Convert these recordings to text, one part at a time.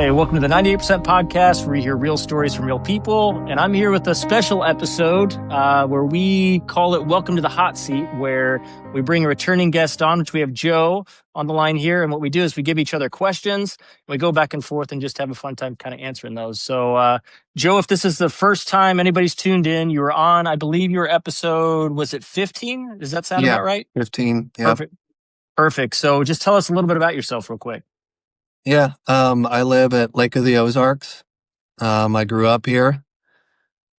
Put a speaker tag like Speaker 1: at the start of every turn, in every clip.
Speaker 1: Hey, welcome to the 98% podcast, where we hear real stories from real people. And I'm here with a special episode where we call it Welcome to the Hot Seat, where we bring a returning guest on, which we have Joe on the line here. And what we do is we give each other questions. We go back and forth and just have a fun time kind of answering those. So, Joe, if this is the first time anybody's tuned in, you were on, I believe your episode, was it 15? Does that sound about right?
Speaker 2: 15. Yeah.
Speaker 1: Perfect. So just tell us a little bit about yourself real quick.
Speaker 2: Yeah. I live at Lake of the Ozarks. I grew up here.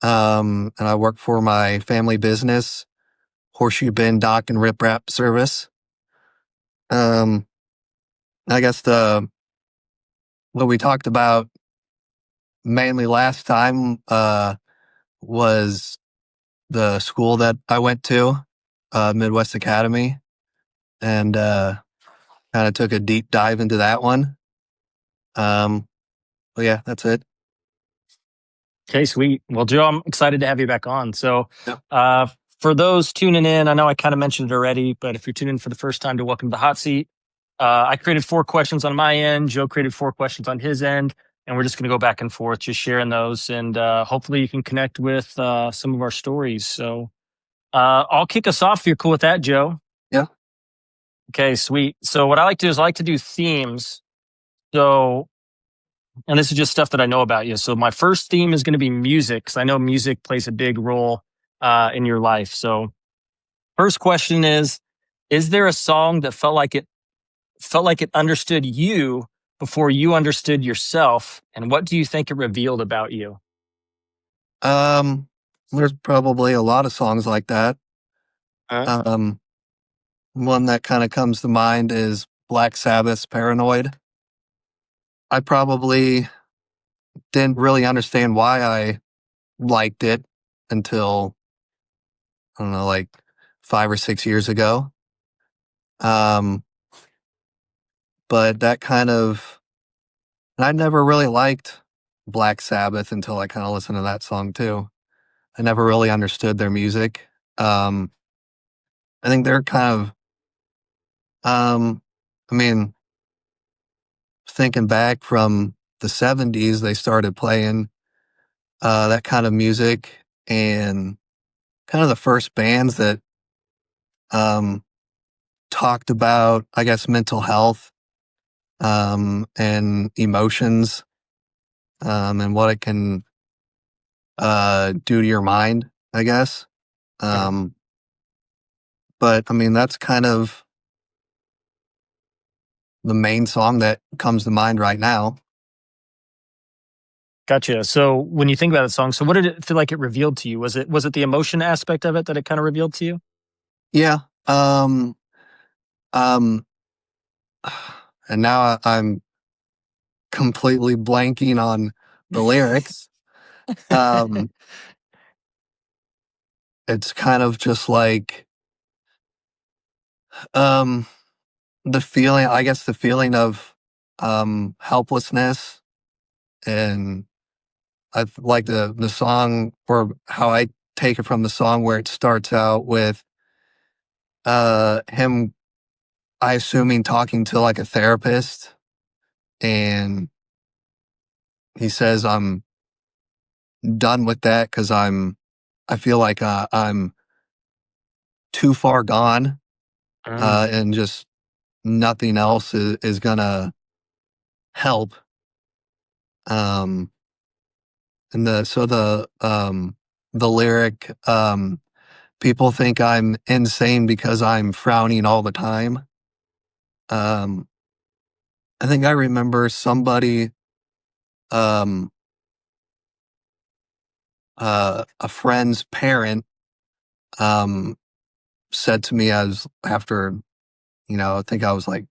Speaker 2: And I work for my family business, Horseshoe Bin Dock and Riprap Service. I guess what we talked about mainly last time was the school that I went to, Midwest Academy, and kind of took a deep dive into that one. But yeah, that's it.
Speaker 1: Okay, sweet. Well, Joe, I'm excited to have you back on. So,
Speaker 2: Yep.
Speaker 1: For those tuning in, I know I kind of mentioned it already, but if you're tuning in for the first time, to welcome to the hot seat. I created 4 questions on my end. Joe created 4 questions on his end, and we're just going to go back and forth, just sharing those, and hopefully you can connect with some of our stories. So, I'll kick us off if you're cool with that, Joe.
Speaker 2: Yeah.
Speaker 1: Okay, sweet. So, what I like to do is I like to do themes. So, and this is just stuff that I know about you. So my first theme is going to be music, because I know music plays a big role in your life. So first question is there a song that felt like it understood you before you understood yourself? And what do you think it revealed about you?
Speaker 2: There's probably a lot of songs like that. One that kind of comes to mind is Black Sabbath's Paranoid. I probably didn't really understand why I liked it until, I don't know, like 5 or 6 years ago. But that kind of, and I never really liked Black Sabbath until I kind of listened to that song too. I never really understood their music. I think they're kind of, I mean, thinking back from the 70s, they started playing that kind of music, and kind of the first bands that talked about, I guess, mental health and emotions and what it can do to your mind, I guess. But I mean, that's kind of the main song that comes to mind right now.
Speaker 1: Gotcha. So when you think about the song, so what did it feel like it revealed to you? Was it the emotion aspect of it that it kind of revealed to you?
Speaker 2: Yeah. And now I'm completely blanking on the lyrics. It's kind of just like the feeling, I guess, the feeling of helplessness. And I like the song, or how I take it from the song, where it starts out with him, I assuming, talking to like a therapist, and he says, "I'm done with that because I feel like I'm too far gone, and just nothing else is gonna help." And the lyric, people think I'm insane because I'm frowning all the time. I think I remember somebody, a friend's parent, said to me, after, I think I was like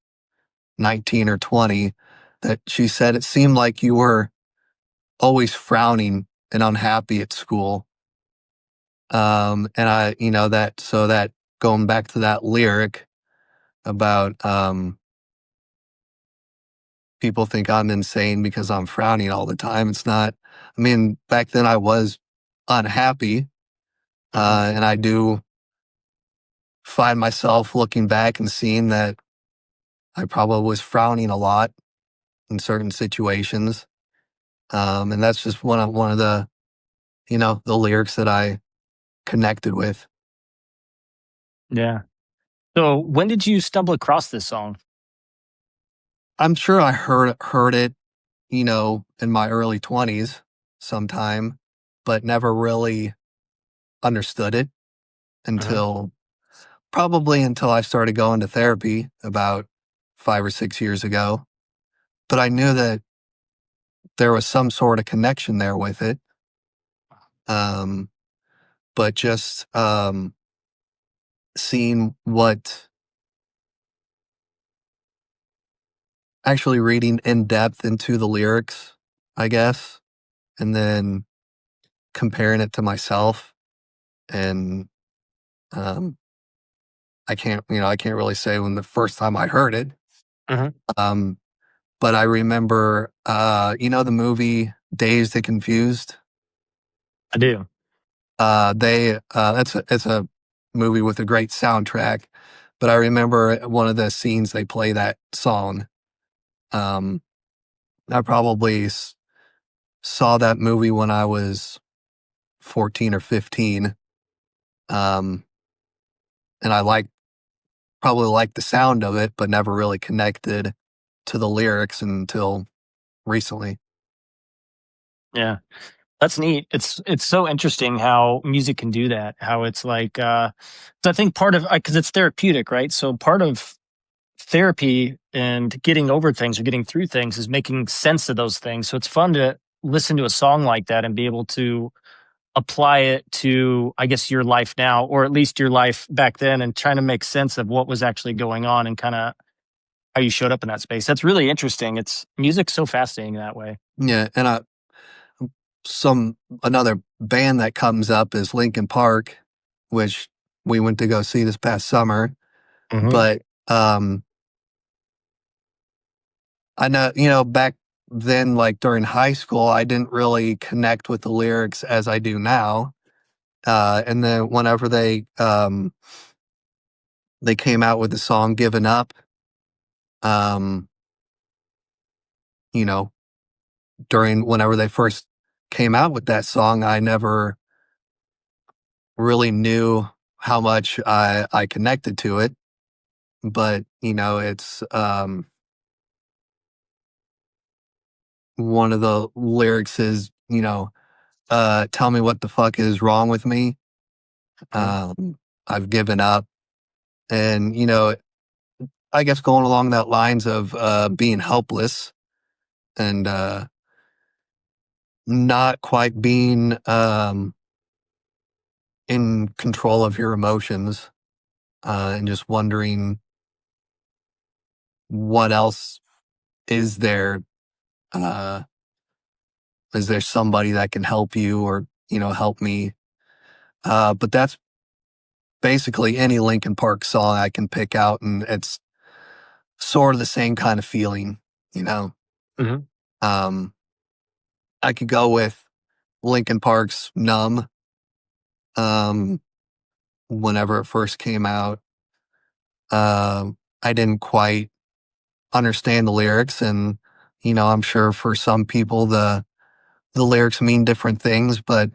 Speaker 2: 19 or 20, that she said it seemed like you were always frowning and unhappy at school. And that going back to that lyric about, people think I'm insane because I'm frowning all the time. It's not, I mean, back then I was unhappy, and I do find myself looking back and seeing that I probably was frowning a lot. in certain situations. And that's just one of the, the lyrics that I connected with.
Speaker 1: Yeah. So when did you stumble across this song?
Speaker 2: I'm sure I heard it, in my early 20s sometime, but never really understood it
Speaker 1: Mhm.
Speaker 2: until probably until I started going to therapy about 5 or 6 years ago. But I knew that there was some sort of connection there with it. Um, but just seeing what actually reading in depth into the lyrics, I guess, and then comparing it to myself. And um, I can't really say when the first time I heard it.
Speaker 1: Mhm.
Speaker 2: Um, but I remember, the movie Dazed and Confused.
Speaker 1: I do.
Speaker 2: It's a movie with a great soundtrack. But I remember one of the scenes they play that song. Um, I probably saw that movie when I was 14 or 15. Um, and I probably liked the sound of it, but never really connected to the lyrics until recently.
Speaker 1: Yeah. That's neat. It's so interesting how music can do that. How it's like, so I think part of because it's therapeutic, right? So part of therapy and getting over things or getting through things is making sense of those things. So it's fun to listen to a song like that and be able to apply it to, I guess, your life now, or at least your life back then, and trying to make sense of what was actually going on and kind of how you showed up in that space. That's really interesting. It's music's so fascinating that way.
Speaker 2: Yeah, and some another band that comes up is Linkin Park, which we went to go see this past summer.
Speaker 1: Hmm.
Speaker 2: But I know, back then, like during high school, I didn't really connect with the lyrics as I do now. And then whenever they came out with the song "Given Up," um, you know, during whenever they first came out with that song, I never really knew how much I connected to it. But it's one of the lyrics is, tell me what the fuck is wrong with me.
Speaker 1: Hmm.
Speaker 2: Um, I've given up. And, I guess going along that lines of being helpless and not quite being in control of your emotions, and just wondering what else is there. Uh, is there somebody that can help you or, help me? But that's basically any Linkin Park song I can pick out, and it's sort of the same kind of feeling, you know.
Speaker 1: Hmm.
Speaker 2: Um, I could go with Linkin Park's "Numb." Um, Whenever it first came out, I didn't quite understand the lyrics, and I'm sure for some people the lyrics mean different things. But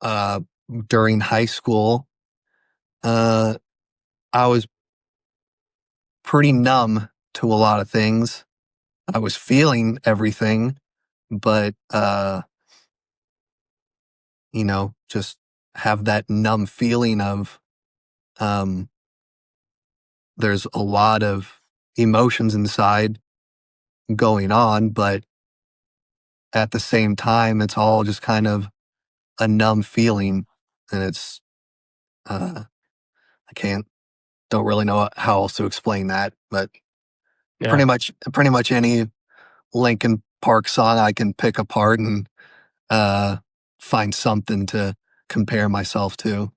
Speaker 2: uh, during high school, uh, I was pretty numb to a lot of things. I was feeling everything, but just have that numb feeling of um, there's a lot of emotions inside going on, but at the same time, it's all just kind of a numb feeling, and it's I don't really know how else to explain that, but
Speaker 1: Yeah.
Speaker 2: pretty much any Linkin Park song I can pick apart and uh, find something to compare myself to.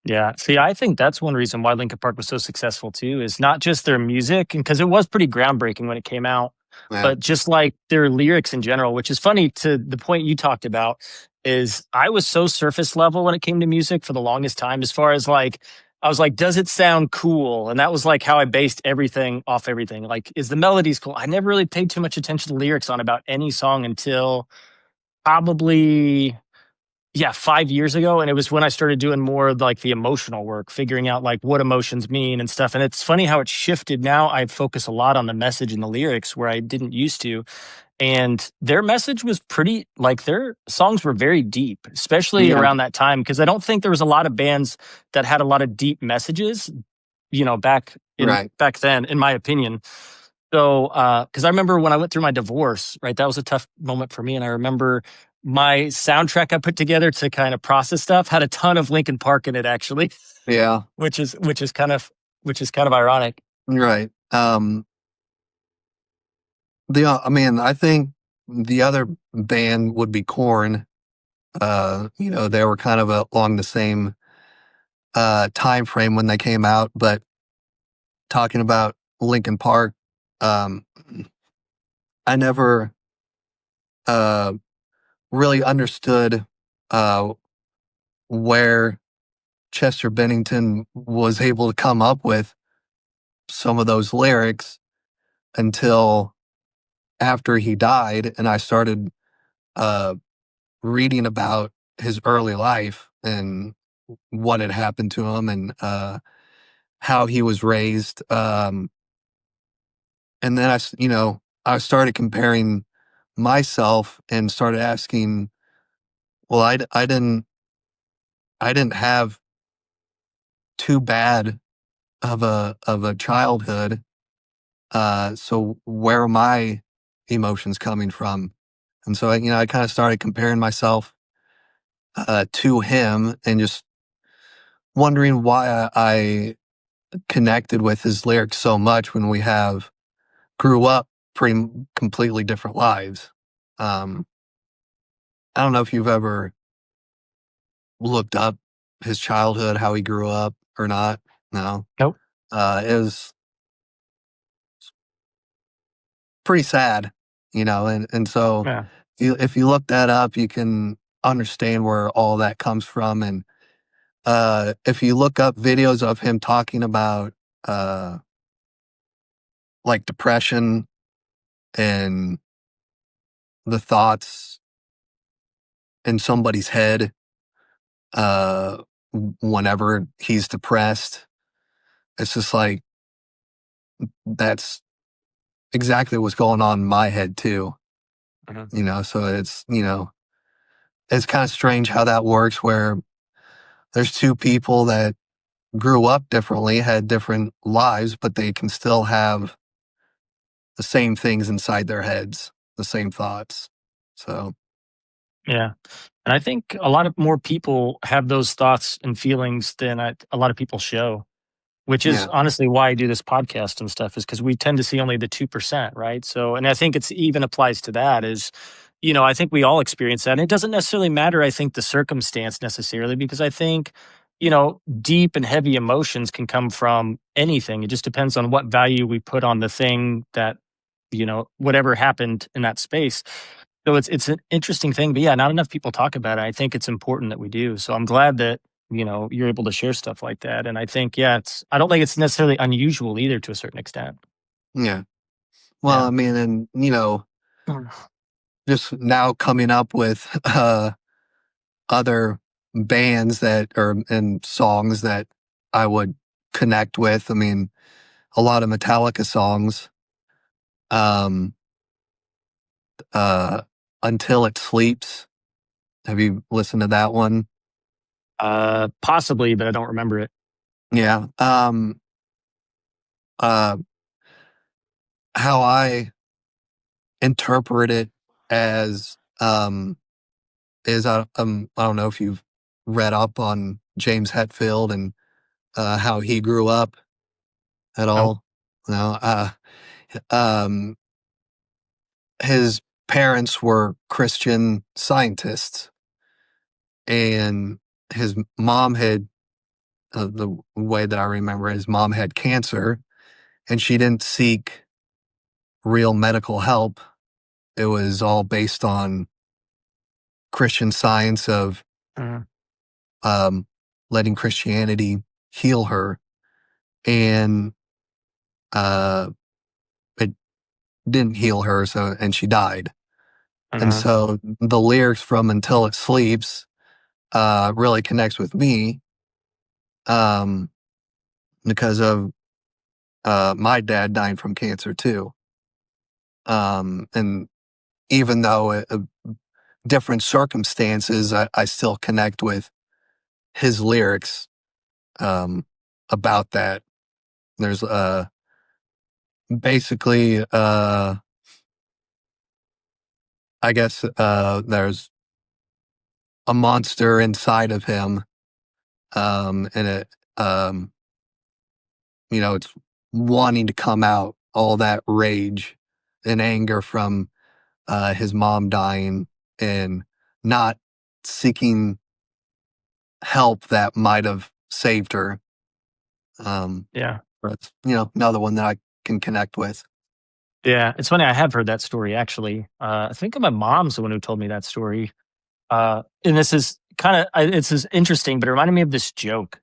Speaker 1: Yeah. See, I think that's one reason why Linkin Park was so successful too, is not just their music, and because it was pretty groundbreaking when it came out,
Speaker 2: Yeah,
Speaker 1: but just like their lyrics in general, which is funny to the point you talked about, is I was so surface level when it came to music for the longest time, as far as like I was like, does it sound cool? And that was like how I based everything off everything. Like, is the melodies cool? I never really paid too much attention to lyrics on about any song until probably, yeah, 5 years ago. And it was when I started doing more of like the emotional work, figuring out like what emotions mean and stuff. And it's funny how it shifted. Now I focus a lot on the message and the lyrics where I didn't used to. And their message was pretty, like, their songs were very deep, especially
Speaker 2: Yeah,
Speaker 1: around that time, because I don't think there was a lot of bands that had a lot of deep messages,
Speaker 2: right.
Speaker 1: back then, in my opinion. So, because I remember when I went through my divorce, right, that was a tough moment for me, and I remember my soundtrack I put together to kind of process stuff had a ton of Linkin Park in it, actually,
Speaker 2: Yeah,
Speaker 1: which is kind of ironic.
Speaker 2: right. I mean, I think the other band would be Korn. They were kind of along the same time frame when they came out, but talking about Linkin Park, um, I never uh, really understood uh, where Chester Bennington was able to come up with some of those lyrics until after he died, and I started uh, reading about his early life and what had happened to him and how he was raised. And then I started comparing myself and started asking, well, I didn't have too bad of a childhood. So where are my emotions coming from? And so I kind of started comparing myself to him and just wondering why I connected with his lyrics so much when we have grew up completely different lives. Um, I don't know if you've ever looked up his childhood, how he grew up or not. No.
Speaker 1: Nope.
Speaker 2: It was pretty sad, and so
Speaker 1: Yeah.
Speaker 2: if you look that up, you can understand where all that comes from. And if you look up videos of him talking about uh, like depression and the thoughts in somebody's head uh, whenever he's depressed, it's just like that's exactly what's going on in my head too.
Speaker 1: Mhm.
Speaker 2: So it's kind of strange how that works where there's two people that grew up differently, had different lives, but they can still have the same things inside their heads, the same thoughts. So,
Speaker 1: Yeah. And I think a lot of more people have those thoughts and feelings than a lot of people show, which is
Speaker 2: yeah,
Speaker 1: honestly why I do this podcast and stuff, is because we tend to see only the 2%, right? So, and I think it's even applies to that is, I think we all experience that. And it doesn't necessarily matter, I think, the circumstance necessarily, because I think, deep and heavy emotions can come from anything. It just depends on what value we put on the thing that, whatever happened in that space. So it's an interesting thing, but yeah, not enough people talk about it. I think it's important that we do. So I'm glad that, you're able to share stuff like that. And I think, yeah, I don't think it's necessarily unusual either to a certain extent.
Speaker 2: yeah. Well,
Speaker 1: Yeah.
Speaker 2: I mean, and
Speaker 1: Mm.
Speaker 2: just now coming up with other bands that or and songs that I would connect with. I mean, a lot of Metallica songs. Um, uh, Until It Sleeps. Have you listened to that one?
Speaker 1: Possibly, but I don't remember it.
Speaker 2: Yeah. Uh, how I interpret it as is I don't know if you've read up on James Hetfield and how he grew up at
Speaker 1: No.
Speaker 2: all. No. Um, his parents were Christian scientists, and his mom had the way that I remember, his mom had cancer, and she didn't seek real medical help. It was all based on Christian science of
Speaker 1: Mhm.
Speaker 2: um, letting Christianity heal her, and it didn't heal her, and she died. And
Speaker 1: Mhm.
Speaker 2: so the lyrics from Until It Sleeps really connects with me, um, because of my dad dying from cancer too. And even though different circumstances, I still connect with his lyrics about that. There's basically, I guess, there's a monster inside of him, and um, it's wanting to come out, all that rage and anger from his mom dying and not seeking help that might have saved her.
Speaker 1: Yeah.
Speaker 2: That's, another one that I can connect with.
Speaker 1: Yeah. It's funny. I have heard that story actually. I think my mom's the one who told me that story. And this is kind of, it's is interesting, but it reminded me of this joke,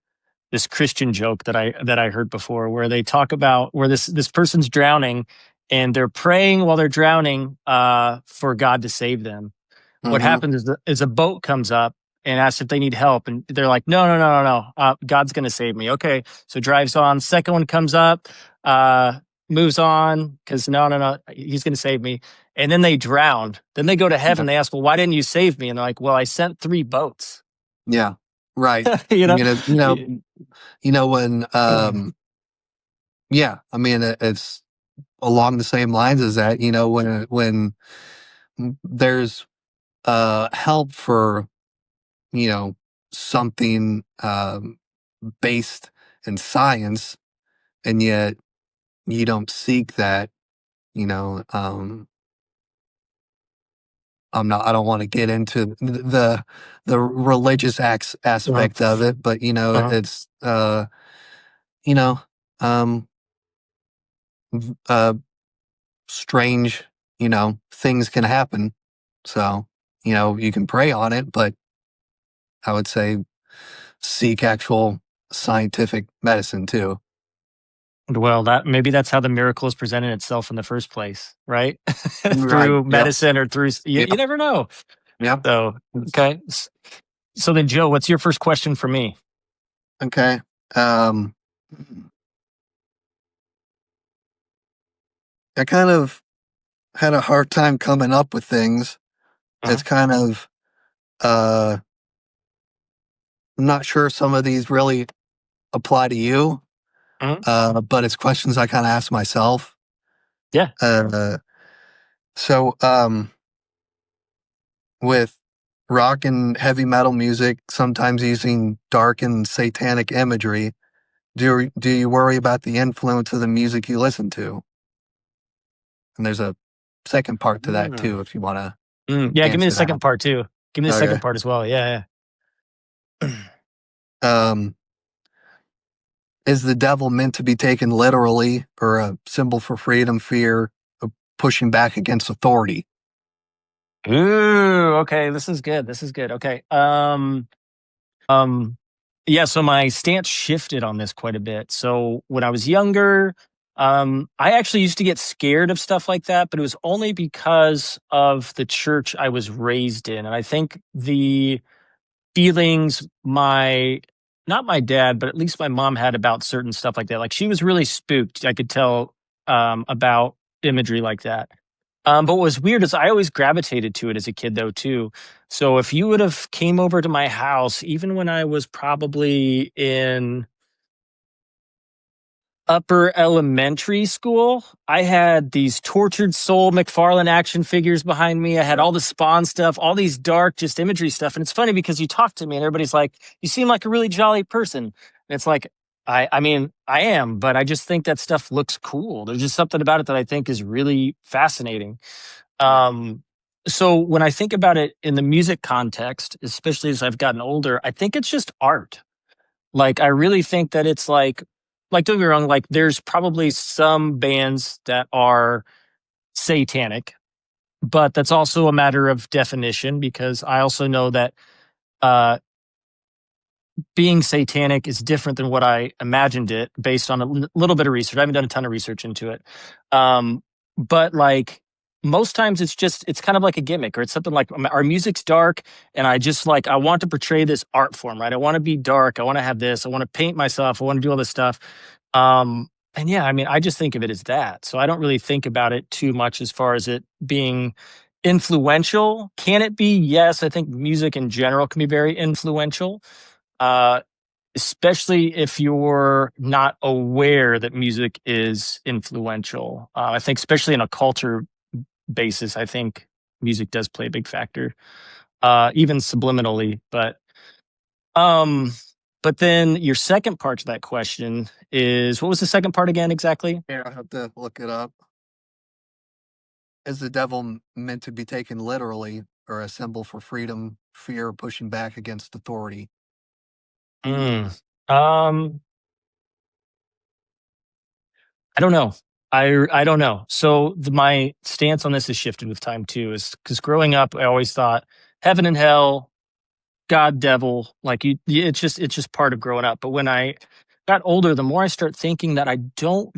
Speaker 1: this Christian joke that I heard before, where they talk about where this person's drowning, and they're praying while they're drowning for God to save them. What
Speaker 2: Hmm.
Speaker 1: happens is a boat comes up and asks if they need help, and they're like, no, no, no, no, no, God's going to save me. Okay, so drives on. Second one comes up, uh, moves on because no, no, no, he's going to save me. And then they drowned. Then they go to
Speaker 2: Yeah.
Speaker 1: heaven. They ask, well, why didn't you save me? And they're like, well, I sent 3 boats.
Speaker 2: Yeah. Right.
Speaker 1: you
Speaker 2: I
Speaker 1: know,
Speaker 2: mean, when, yeah, I mean, it's along the same lines as that, when there's help for, you know, something based in science, and yet you don't seek that, you know, I don't want to get into the religious
Speaker 1: uh-huh,
Speaker 2: aspect of it, but
Speaker 1: uh-huh.
Speaker 2: it's you know, um, uh, strange, things can happen. So, you can pray on it, but I would say seek actual scientific medicine too.
Speaker 1: Well, that maybe that's how the miracle is presented itself in the first place, right?
Speaker 2: Right.
Speaker 1: Through
Speaker 2: Yep.
Speaker 1: medicine or through you
Speaker 2: Yep.
Speaker 1: never know.
Speaker 2: Yep.
Speaker 1: So okay. So then, Joe, what's your first question for me?
Speaker 2: Okay. Um, I kind of had a hard time coming up with things.
Speaker 1: Uh-huh.
Speaker 2: It's kind of, I'm not sure some of these really apply to you,
Speaker 1: Uh-huh.
Speaker 2: but it's questions I kind of ask myself.
Speaker 1: Yeah.
Speaker 2: Uh, so, with rock and heavy metal music, sometimes using dark and satanic imagery, do you worry about the influence of the music you listen to? And there's a second part to that
Speaker 1: Mm.
Speaker 2: too, if you want to
Speaker 1: Yeah, give me the
Speaker 2: answer
Speaker 1: second
Speaker 2: that.
Speaker 1: part too. Give me the second
Speaker 2: Okay.
Speaker 1: part as well. Yeah, yeah.
Speaker 2: Um, is the devil meant to be taken literally, or a symbol for freedom, fear, of pushing back against authority?
Speaker 1: Ooh, okay. This is good. This is good. Okay. Um, yeah, so my stance shifted on this quite a bit. So when I was younger, I actually used to get scared of stuff like that, but it was only because of the church I was raised in. And I think the feelings my not my dad, but at least my mom had about certain stuff like that. Like she was really spooked. I could tell about imagery like that. But what was weird is I always gravitated to it as a kid, though, too. So if you would have came over to my house, even when I was probably in upper elementary school, I had these tortured soul McFarlane action figures behind me. I had all the Spawn stuff, all these dark, just imagery stuff. And it's funny because you talk to me and everybody's like, "You seem like a really jolly person." And it's like, I mean, I am, but I just think that stuff looks cool. There's just something about it that I think is really fascinating.
Speaker 2: Yeah.
Speaker 1: Um, so when I think about it in the music context, especially as I've gotten older, I think it's just art. Like I really think that it's like don't get me wrong, like there's probably some bands that are satanic, but that's also a matter of definition because I also know that uh being satanic is different than what I imagined it based on a little bit of research. I haven't done a ton of research into it. Um, but like most times it's kind of like a gimmick, or it's something like our music's dark and I want to portray this art form, right? I want to be dark. I want to have this. I want to paint myself. I want to do all this stuff. And yeah, I mean, I just think of it as that. So I don't really think about it too much as far as it being influential. Can it be? Yes, I think music in general can be very influential. Uh, Especially if you're not aware that music is influential. I think, especially in a culture basis, I think music does play a big factor, even subliminally. Um, but then your second part to that question is, what was the second part again exactly?
Speaker 2: Here, I have to look it up. Is the devil meant to be taken literally or a symbol for freedom, fear, pushing back against authority?
Speaker 1: Mm. Um, I don't know. I don't know. So my stance on this has shifted with time too, is because growing up, I always thought heaven and hell, God, devil, like it's just part of growing up. But when I got older, the more I start thinking that I don't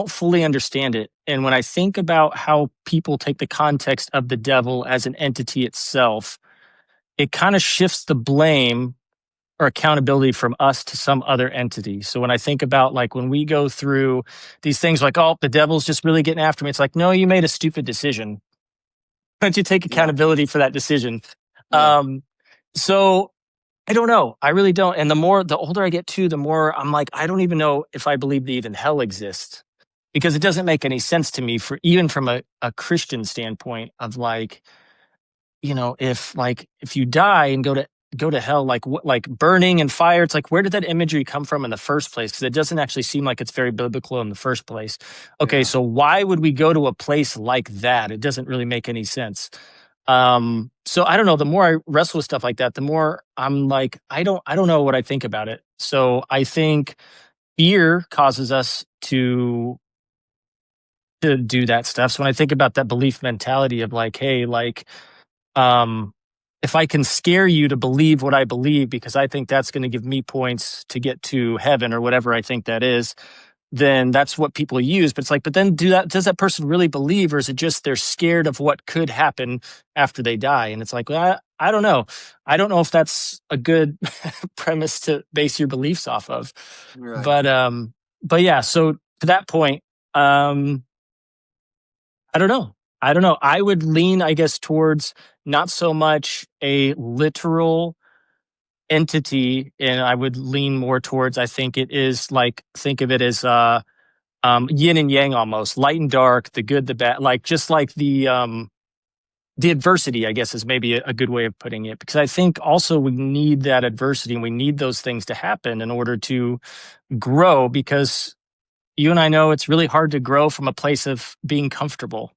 Speaker 1: fully understand it. And when I think about how people take the context of the devil as an entity itself, it kind of shifts the blame or accountability from us to some other entity. So when I think about like when we go through these things like, oh, the devil's just really getting after me, it's like, no, you made a stupid decision. Why don't you take
Speaker 2: Yeah,
Speaker 1: accountability for that decision?
Speaker 2: yeah,
Speaker 1: Um, so I don't know. I really don't. And the older I get too, the more I'm like, I don't even know if I believe that even hell exists, because it doesn't make any sense to me, for even from a Christian standpoint of like, if you die and go to hell, like what, like burning and fire, it's like, where did that imagery come from in the first place? Because it doesn't actually seem like it's very biblical in the first place. Okay,
Speaker 2: yeah.
Speaker 1: so why would we go to a place like that? It doesn't really make any sense. So I don't know, the more I wrestle with stuff like that, the more I'm like, I don't know what I think about it. So I think fear causes us to do that stuff. So when I think about that belief mentality of like, hey, like, um, if I can scare you to believe what I believe because I think that's going to give me points to get to heaven or whatever I think that is, then that's what people use. But it's like, but then does that person really believe, or is it just they're scared of what could happen after they die? And it's like, well, I don't know. I don't know if that's a good premise to base your beliefs off of.
Speaker 2: Right.
Speaker 1: But yeah, so to that point, um, I don't know. I don't know. I would lean, I guess, towards not so much a literal entity, and I would lean more towards, I think it is like, think of it as yin and yang, almost light and dark, the good, the bad, like just like the adversity, I guess, is maybe a good way of putting it. Because I think also we need that adversity and we need those things to happen in order to grow, because you and I know it's really hard to grow from a place of being comfortable.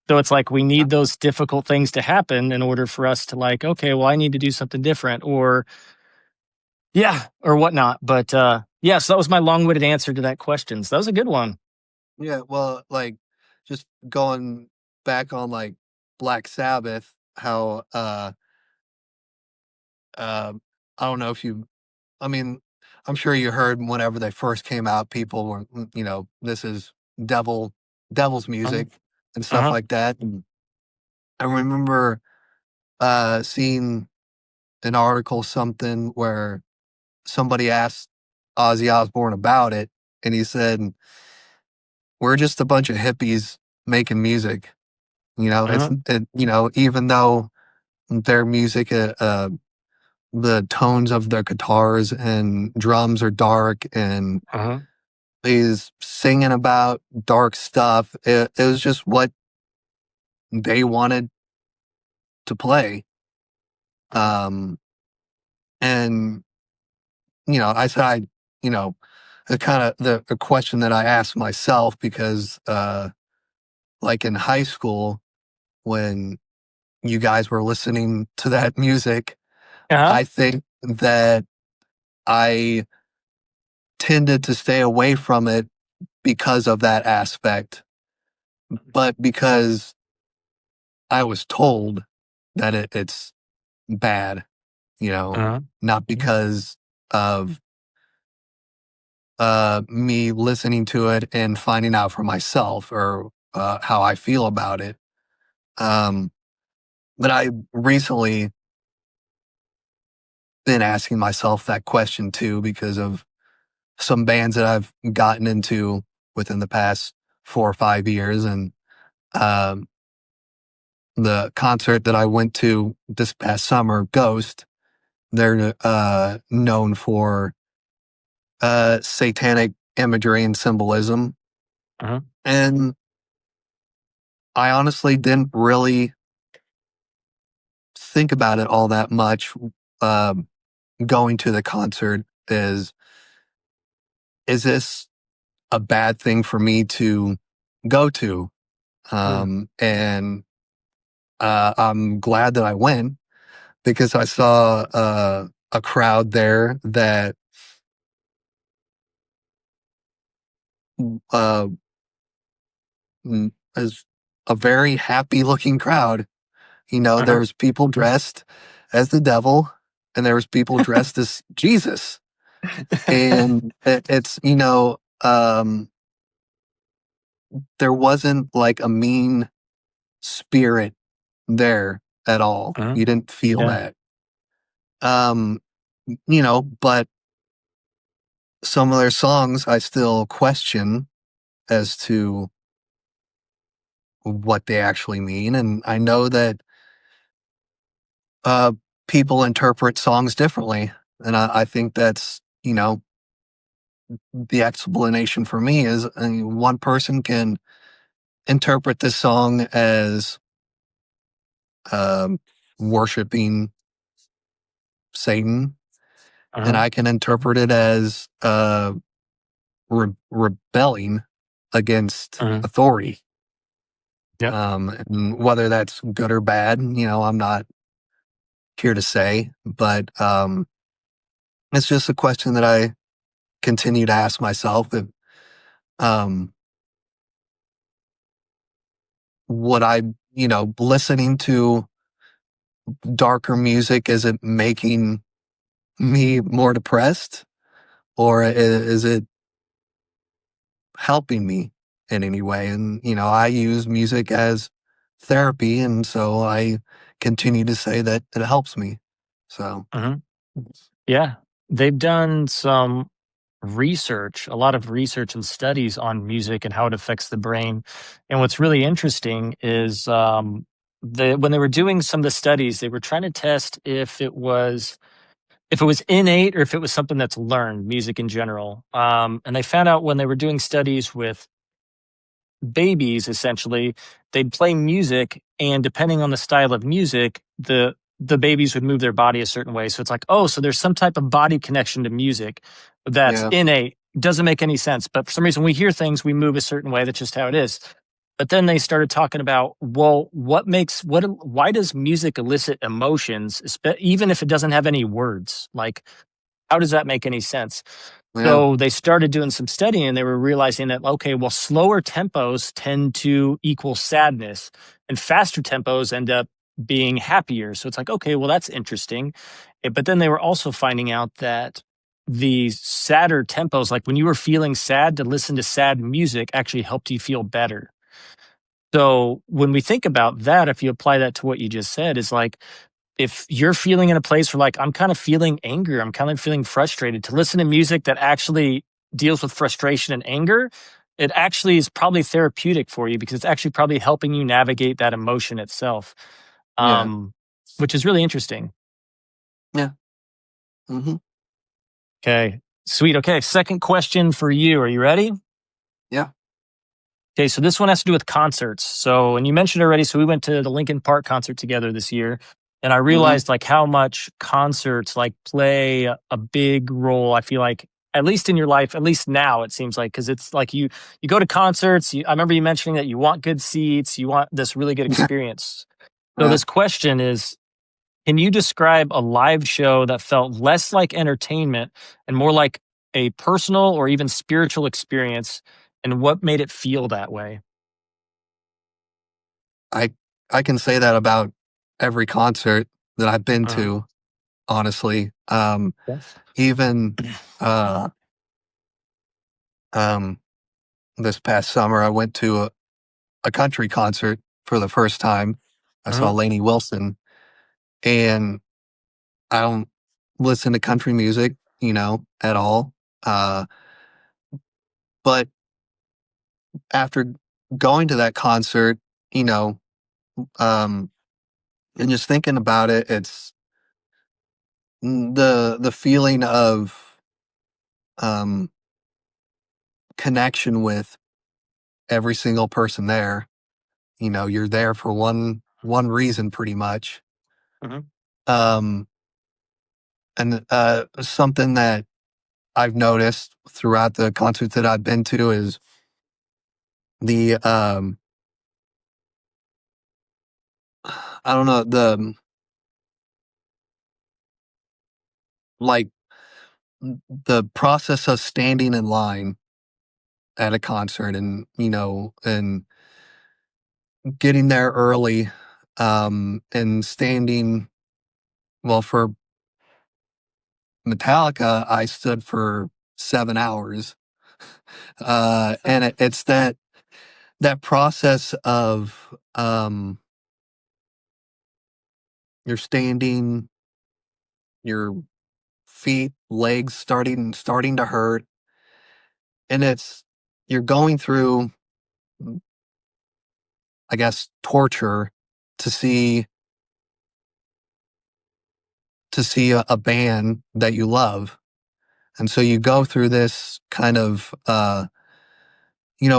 Speaker 1: So it's like we need those difficult things to happen in order for us to like, okay, well, I need to do something different, or yeah, or whatnot. But yeah, so that was my long-winded answer to that question. So that was a good one.
Speaker 2: Yeah, well, like, just going back on, like, Black Sabbath, how, I don't know if you I mean, I'm sure you heard whenever they first came out, people were, this is devil's
Speaker 1: Uh-huh.
Speaker 2: music and stuff
Speaker 1: Uh-huh.
Speaker 2: like that, and I remember, seeing an article, something where somebody asked Ozzy Osbourne about it, and he said, "We're just a bunch of hippies making music."
Speaker 1: Uh-huh.
Speaker 2: Even though their music, the tones of their guitars and drums are dark, and
Speaker 1: Uh-huh.
Speaker 2: he's singing about dark stuff. It was just what they wanted to play. Um, and, I said, you know, the kind of the question that I asked myself, because, like in high school, when you guys were listening to that music,
Speaker 1: Uh-huh.
Speaker 2: I think that I tended to stay away from it because of that aspect, but because I was told that it's bad.
Speaker 1: Uh-huh.
Speaker 2: not because of me listening to it and finding out for myself or how I feel about it. Um, but I recently been asking myself that question too because of some bands that I've gotten into within the past 4 or 5 years. And um, the concert that I went to this past summer, Ghost, they're known for satanic imagery and symbolism.
Speaker 1: Uh-huh.
Speaker 2: And I honestly didn't really think about it all that much. Um, Going to the concert is this a bad thing for me to go to?
Speaker 1: Mm.
Speaker 2: And I'm glad that I went because I saw a crowd there that uh, is a very happy looking crowd.
Speaker 1: Uh-huh.
Speaker 2: There's people dressed as the devil and there was people dressed as Jesus. And it's, there wasn't like a mean spirit there at all.
Speaker 1: Uh-huh.
Speaker 2: You didn't feel
Speaker 1: Yeah.
Speaker 2: that. Um, but some of their songs I still question as to what they actually mean. And I know that uh, people interpret songs differently. And I think that's, the explanation for me is one person can interpret this song as um, worshiping Satan, and
Speaker 1: Uh-huh.
Speaker 2: I can interpret it as rebelling against
Speaker 1: Uh-huh.
Speaker 2: authority.
Speaker 1: Yep.
Speaker 2: And whether that's good or bad, I'm not here to say, but it's just a question that I continue to ask myself. If, um, would I, listening to darker music, is it making me more depressed, or is it helping me in any way? And, I use music as therapy. And so I continue to say that it helps me. So,
Speaker 1: Uh-huh. Yeah. They've done some research, a lot of research and studies on music and how it affects the brain. And what's really interesting is when they were doing some of the studies, they were trying to test if it was innate or if it was something that's learned, music in general. And they found out when they were doing studies with babies, essentially, they'd play music, and depending on the style of music, the babies would move their body a certain way. So it's like, oh, so there's some type of body connection to music that's
Speaker 2: yeah,
Speaker 1: innate. Doesn't make any sense, but for some reason, we hear things, we move a certain way. That's just how it is. But then they started talking about, well, why does music elicit emotions, even if it doesn't have any words? Like, how does that make any sense?
Speaker 2: yeah,
Speaker 1: So they started doing some studying and they were realizing that, okay, well, slower tempos tend to equal sadness and faster tempos end up being happier. So it's like, okay, well, that's interesting. But then they were also finding out that the sadder tempos, like when you were feeling sad, to listen to sad music actually helped you feel better. So when we think about that, if you apply that to what you just said, is like, if you're feeling in a place where like I'm kind of feeling anger, I'm kind of feeling frustrated, to listen to music that actually deals with frustration and anger, it actually is probably therapeutic for you because it's actually probably helping you navigate that emotion itself.
Speaker 2: yeah,
Speaker 1: Um, which is really interesting.
Speaker 2: yeah. Hmm.
Speaker 1: Okay. Sweet. Okay. Second question for you. Are you ready?
Speaker 2: Yeah.
Speaker 1: Okay, so this one has to do with concerts. So, and you mentioned already, so we went to the Linkin Park concert together this year, and I
Speaker 2: Hmm.
Speaker 1: realized like how much concerts like play a big role. I feel like at least in your life, at least now it seems like, because it's like you go to concerts. I remember you mentioning that you want good seats, you want this really good experience. So
Speaker 2: Yeah.
Speaker 1: this question is, can you describe a live show that felt less like entertainment and more like a personal or even spiritual experience, and what made it feel that way?
Speaker 2: I I can say that about every concert that I've been
Speaker 1: Uh-huh.
Speaker 2: to. honestly.
Speaker 1: Yes.
Speaker 2: Even uh, um, this past summer, I went to a country concert for the first time. I saw
Speaker 1: Uh-huh.
Speaker 2: Lainey Wilson, and I don't listen to country music, at all. Uh, but after going to that concert, you know, um, and just thinking about it, it's the feeling of um, connection with every single person there. You're there for one reason, pretty much.
Speaker 1: Mhm.
Speaker 2: Um, and something that I've noticed throughout the concerts that I've been to is the I don't know, like the process of standing in line at a concert, and getting there early, and standing. Well, for Metallica, I stood for 7 hours. And it's that process of, you're standing, your feet, legs starting to hurt, and you're going through, I guess, torture to see a band that you love. And so you go through this kind of,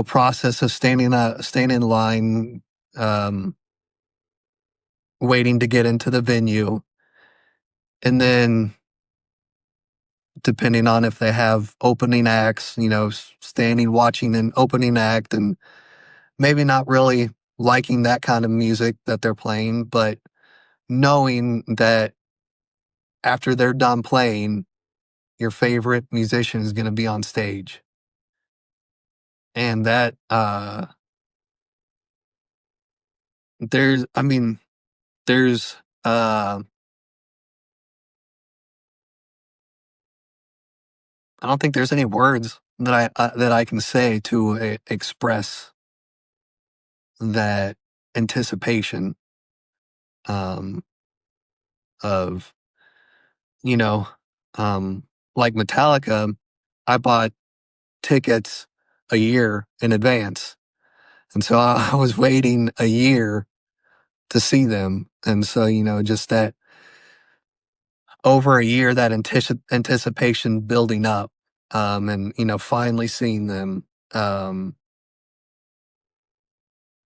Speaker 2: process of staying in line, um, waiting to get into the venue. And then, depending on if they have opening acts, standing watching an opening act, and maybe not really liking that kind of music that they're playing, but knowing that after they're done playing, your favorite musician is going to be on stage. And that, there's, I mean, there's, I don't think there's any words that I can say to express that anticipation, um, of, you know, um, like Metallica. I bought tickets a year in advance, and so I was waiting a year to see them, and so just that over a year, that anticipation building up, and finally seeing them. Um,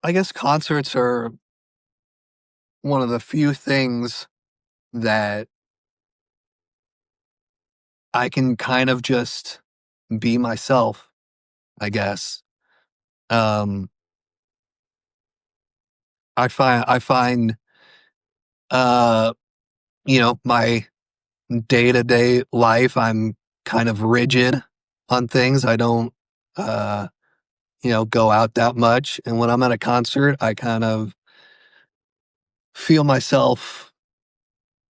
Speaker 2: I guess concerts are one of the few things that I can kind of just be myself, I guess. Um, I find, uh, my day-to-day life, I'm kind of rigid on things. I don't, uh, go out that much. And when I'm at a concert, I kind of feel myself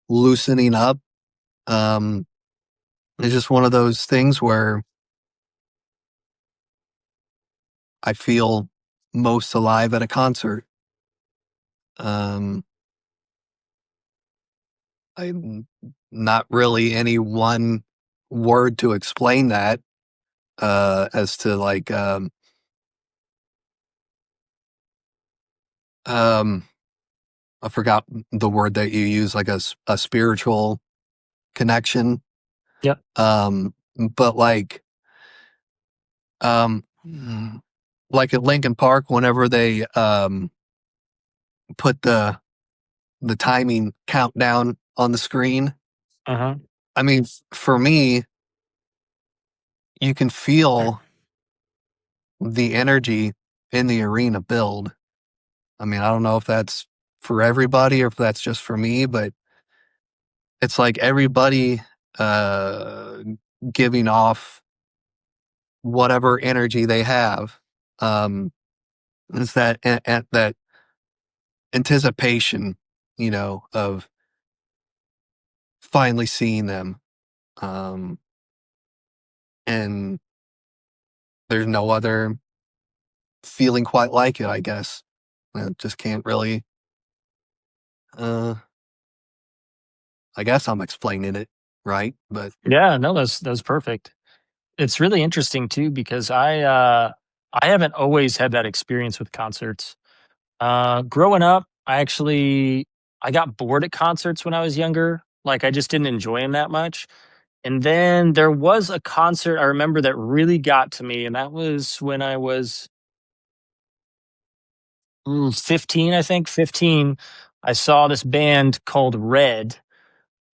Speaker 2: loosening up. Um, it's just one of those things where I feel most alive at a concert. Um, I'm not really any one word to explain that, as to like, um, I forgot the word that you use, like a spiritual connection.
Speaker 1: Yep.
Speaker 2: But like at Lincoln Park, whenever they, put the timing countdown on the screen,
Speaker 1: Uh-huh.
Speaker 2: I mean, for me, you can feel the energy in the arena build. I mean, I don't know if that's for everybody or if that's just for me, but it's like everybody, uh, giving off whatever energy they have. Um, it's that anticipation, of finally seeing them. Um, and there's no other feeling quite like it, I guess. I just can't really, uh, I guess I'm explaining it right, but
Speaker 1: Yeah, no, that's perfect. It's really interesting too because I haven't always had that experience with concerts. Growing up, I got bored at concerts when I was younger. Like I just didn't enjoy them that much. And then there was a concert I remember that really got to me, and that was when I was 15, I think 15. I saw this band called Red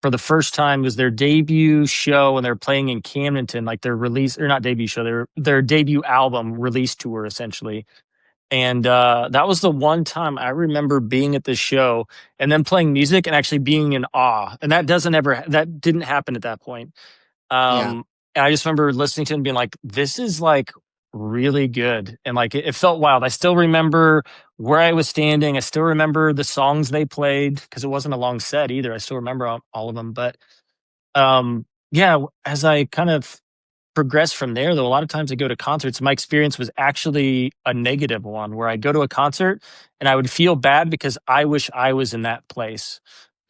Speaker 1: for the first time. It was their debut show, and they're playing in Camdenton, like their release or not debut show, their debut album release tour essentially. And that was the one time I remember being at this show and then playing music and actually being in awe. And that didn't happen at that point.
Speaker 2: yeah,
Speaker 1: And I just remember listening to it and being like, this is like really good. And like it felt wild. I still remember where I was standing. I still remember the songs they played because it wasn't a long set either. I still remember all of them. But yeah, as I kind of progress from there, though, a lot of times I go to concerts, my experience was actually a negative one where I'd go to a concert and I would feel bad because I wish I was in that place.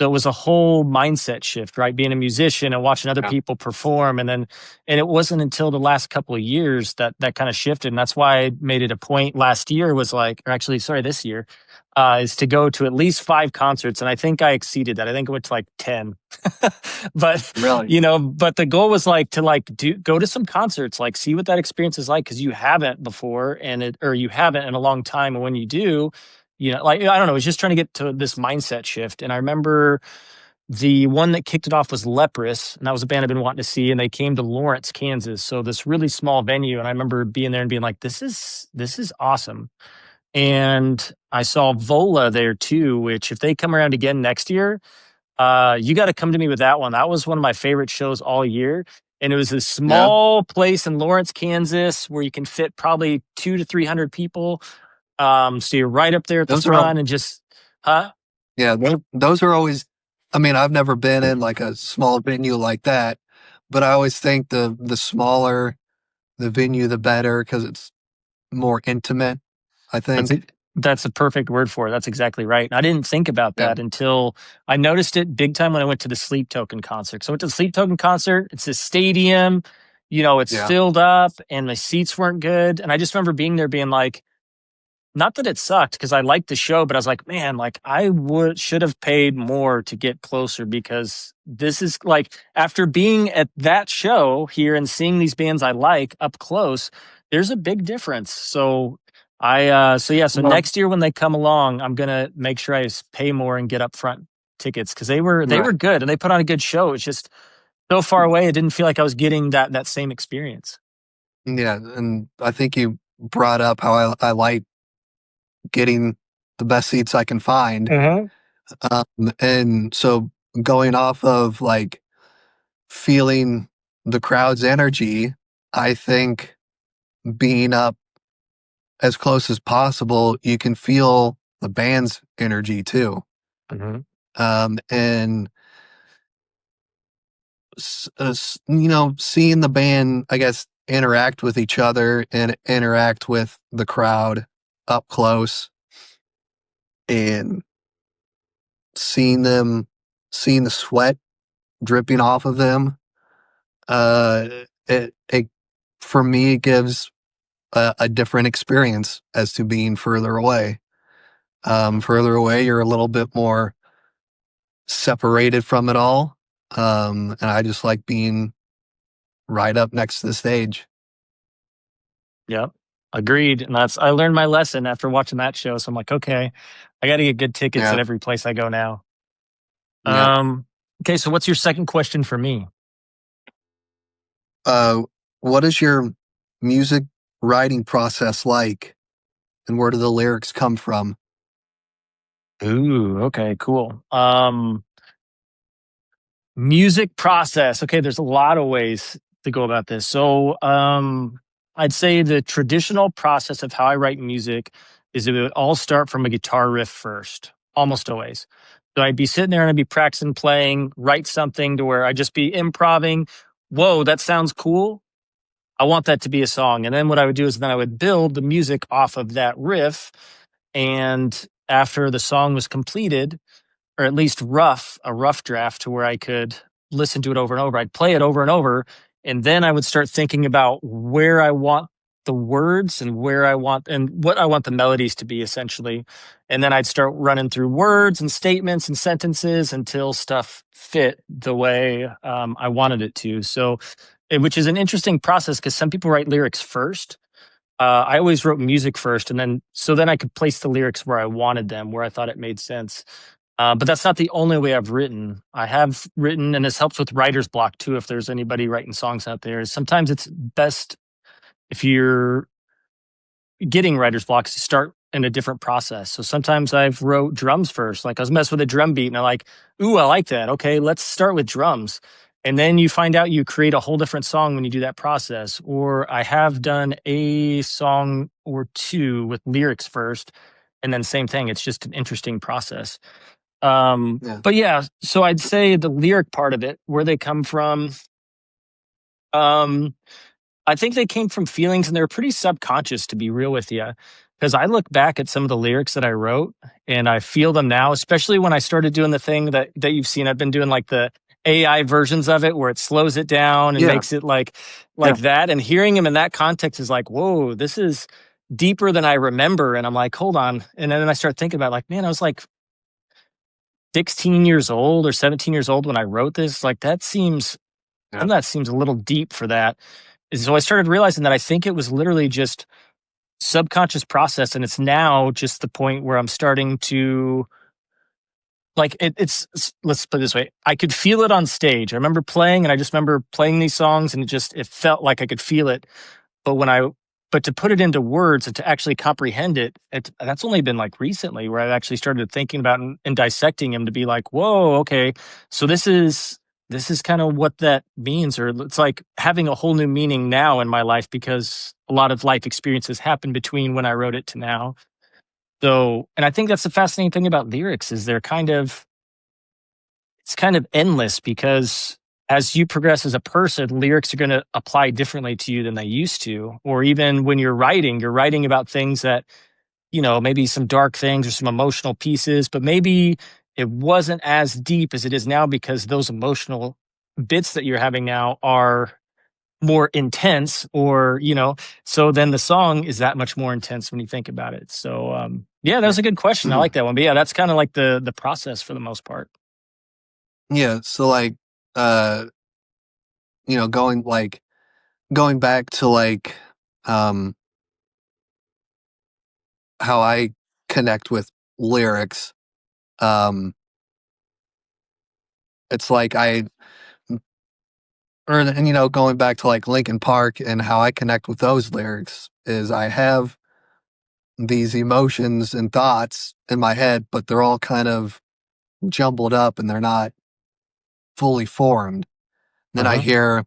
Speaker 1: So it was a whole mindset shift, right? Being a musician and watching other
Speaker 2: yeah,
Speaker 1: people perform. And it wasn't until the last couple of years that that kind of shifted. And that's why I made it a point last year was like, or actually, sorry, this year, is to go to at least 5 concerts. And I think I exceeded that. I think I went to like 10. But
Speaker 2: really,
Speaker 1: but the goal was like to like go to some concerts, like see what that experience is like because you haven't before or you haven't in a long time. And when you do, like I don't know, it's just trying to get to this mindset shift. And I remember the one that kicked it off was Leprous, and that was a band I've been wanting to see, and they came to Lawrence, Kansas. So this really small venue, and I remember being there and being like, this is awesome. And I saw Vola there too, which if they come around again next year, you got to come to me with that one. That was one of my favorite shows all year. And it was a
Speaker 2: yeah.
Speaker 1: small place in Lawrence, Kansas, where you can fit probably 200 to 300 people. So you're right up there at the
Speaker 2: Those are,
Speaker 1: front and just, huh?
Speaker 2: yeah, those are always. I mean, I've never been in like a small venue like that, but I always think the smaller the venue, the better because it's more intimate. I
Speaker 1: That's
Speaker 2: think.
Speaker 1: it. That's a perfect word for it. That's exactly right. And I didn't think about
Speaker 2: Yeah,
Speaker 1: that until I noticed it big time when I went to the Sleep Token concert. So I went to the Sleep Token concert. It's a stadium, it's
Speaker 2: yeah.
Speaker 1: filled up and the seats weren't good. And I just remember being there being like, not that it sucked because I liked the show, but I was like, man, like I would should have paid more to get closer because this is like after being at that show here and seeing these bands I like up close, there's a big difference. So so yeah, so
Speaker 2: Well,
Speaker 1: next year when they come along, I'm gonna make sure pay more and get upfront tickets because they were
Speaker 2: right.
Speaker 1: good and they put on a good show. It's just so far away, it didn't feel like I was getting that same experience.
Speaker 2: Yeah, and I think you brought up how I like getting the best seats I can find.
Speaker 1: Hmm.
Speaker 2: And so going off of like feeling the crowd's energy, I think being up as close as possible, you can feel the band's energy too.
Speaker 1: Hmm.
Speaker 2: And seeing the band, I guess, interact with each other and interact with the crowd up close and seeing them, seeing the sweat dripping off of them. Uh, it for me, it gives a different experience as to being further away. Further away, you're a little bit more separated from it all. And I just like being right up next to the stage.
Speaker 1: Yep. Agreed. And I learned my lesson after watching that show. So I'm like, okay, I got to get good tickets at
Speaker 2: Yeah.
Speaker 1: every place I go now.
Speaker 2: Yeah.
Speaker 1: Um, okay. So what's your second question for me?
Speaker 2: Uh, what is your music writing process like, and where do the lyrics come from?
Speaker 1: Ooh, okay, cool. Music process. Okay. There's a lot of ways to go about this. So, I'd say the traditional process of how I write music is it would all start from a guitar riff first, almost always. So I'd be sitting there and I'd be practicing playing, write something to where I'd just be improving. Whoa, that sounds cool. I want that to be a song. And then what I would do is then I would build the music off of that riff. And after the song was completed, or at least a rough draft to where I could listen to it over and over. I'd play it over and over. And then I would start thinking about where I want the words and what I want the melodies to be essentially. And then I'd start running through words and statements and sentences until stuff fit the way I wanted it to. So, which is an interesting process because some people write lyrics first. I always wrote music first, and then I could place the lyrics where I wanted them, where I thought it made sense. But that's not the only way I've written. I have written, and this helps with writer's block too. If there's anybody writing songs out there, sometimes it's best if you're getting writer's blocks to start in a different process. So sometimes I've wrote drums first. Like I was messing with a drum beat, and I'm like, "Ooh, I like that. Okay, let's start with drums." And then you find out you create a whole different song when you do that process. Or I have done a song or two with lyrics first, and then same thing. It's just an interesting process.
Speaker 2: Yeah.
Speaker 1: But yeah, so I'd say the lyric part of it, where they come from, um, I think they came from feelings and they're pretty subconscious, to be real with you. Because I look back at some of the lyrics that I wrote and I feel them now, especially when I started doing the thing that you've seen. I've been doing like the AI versions of it where it slows it down and
Speaker 2: Yeah.
Speaker 1: makes it like
Speaker 2: Yeah.
Speaker 1: that. And hearing him in that context is like, whoa, this is deeper than I remember. And I'm like, hold on. And then I start thinking about like, man, I was like 16 years old or 17 years old when I wrote this. Like
Speaker 2: Yeah.
Speaker 1: that seems a little deep for that. And so I started realizing that I think it was literally just subconscious process. And it's now just the point where I'm starting to like let's put it this way. I could feel it on stage. I remember playing and I just remember playing these songs and it felt like I could feel it. But but to put it into words and to actually comprehend that's only been like recently where I've actually started thinking about and dissecting him to be like, whoa, okay, so this is kind of what that means, or it's like having a whole new meaning now in my life because a lot of life experiences happened between when I wrote it to now. So, and I think that's the fascinating thing about lyrics is it's kind of endless because as you progress as a person, lyrics are going to apply differently to you than they used to. Or even when you're writing about things that, maybe some dark things or some emotional pieces, but maybe it wasn't as deep as it is now because those emotional bits that you're having now are more intense so then the song is that much more intense when you think about it. So, yeah, that
Speaker 2: Yeah.
Speaker 1: was a good question. I like that one. But yeah, that's kind of like the process for the most part.
Speaker 2: Yeah. So like, uh, going back to like, um, how I connect with lyrics, um, it's like going back to like Linkin Park and how I connect with those lyrics is I have these emotions and thoughts in my head, but they're all kind of jumbled up and they're not fully formed. Then I
Speaker 1: Uh-huh.
Speaker 2: hear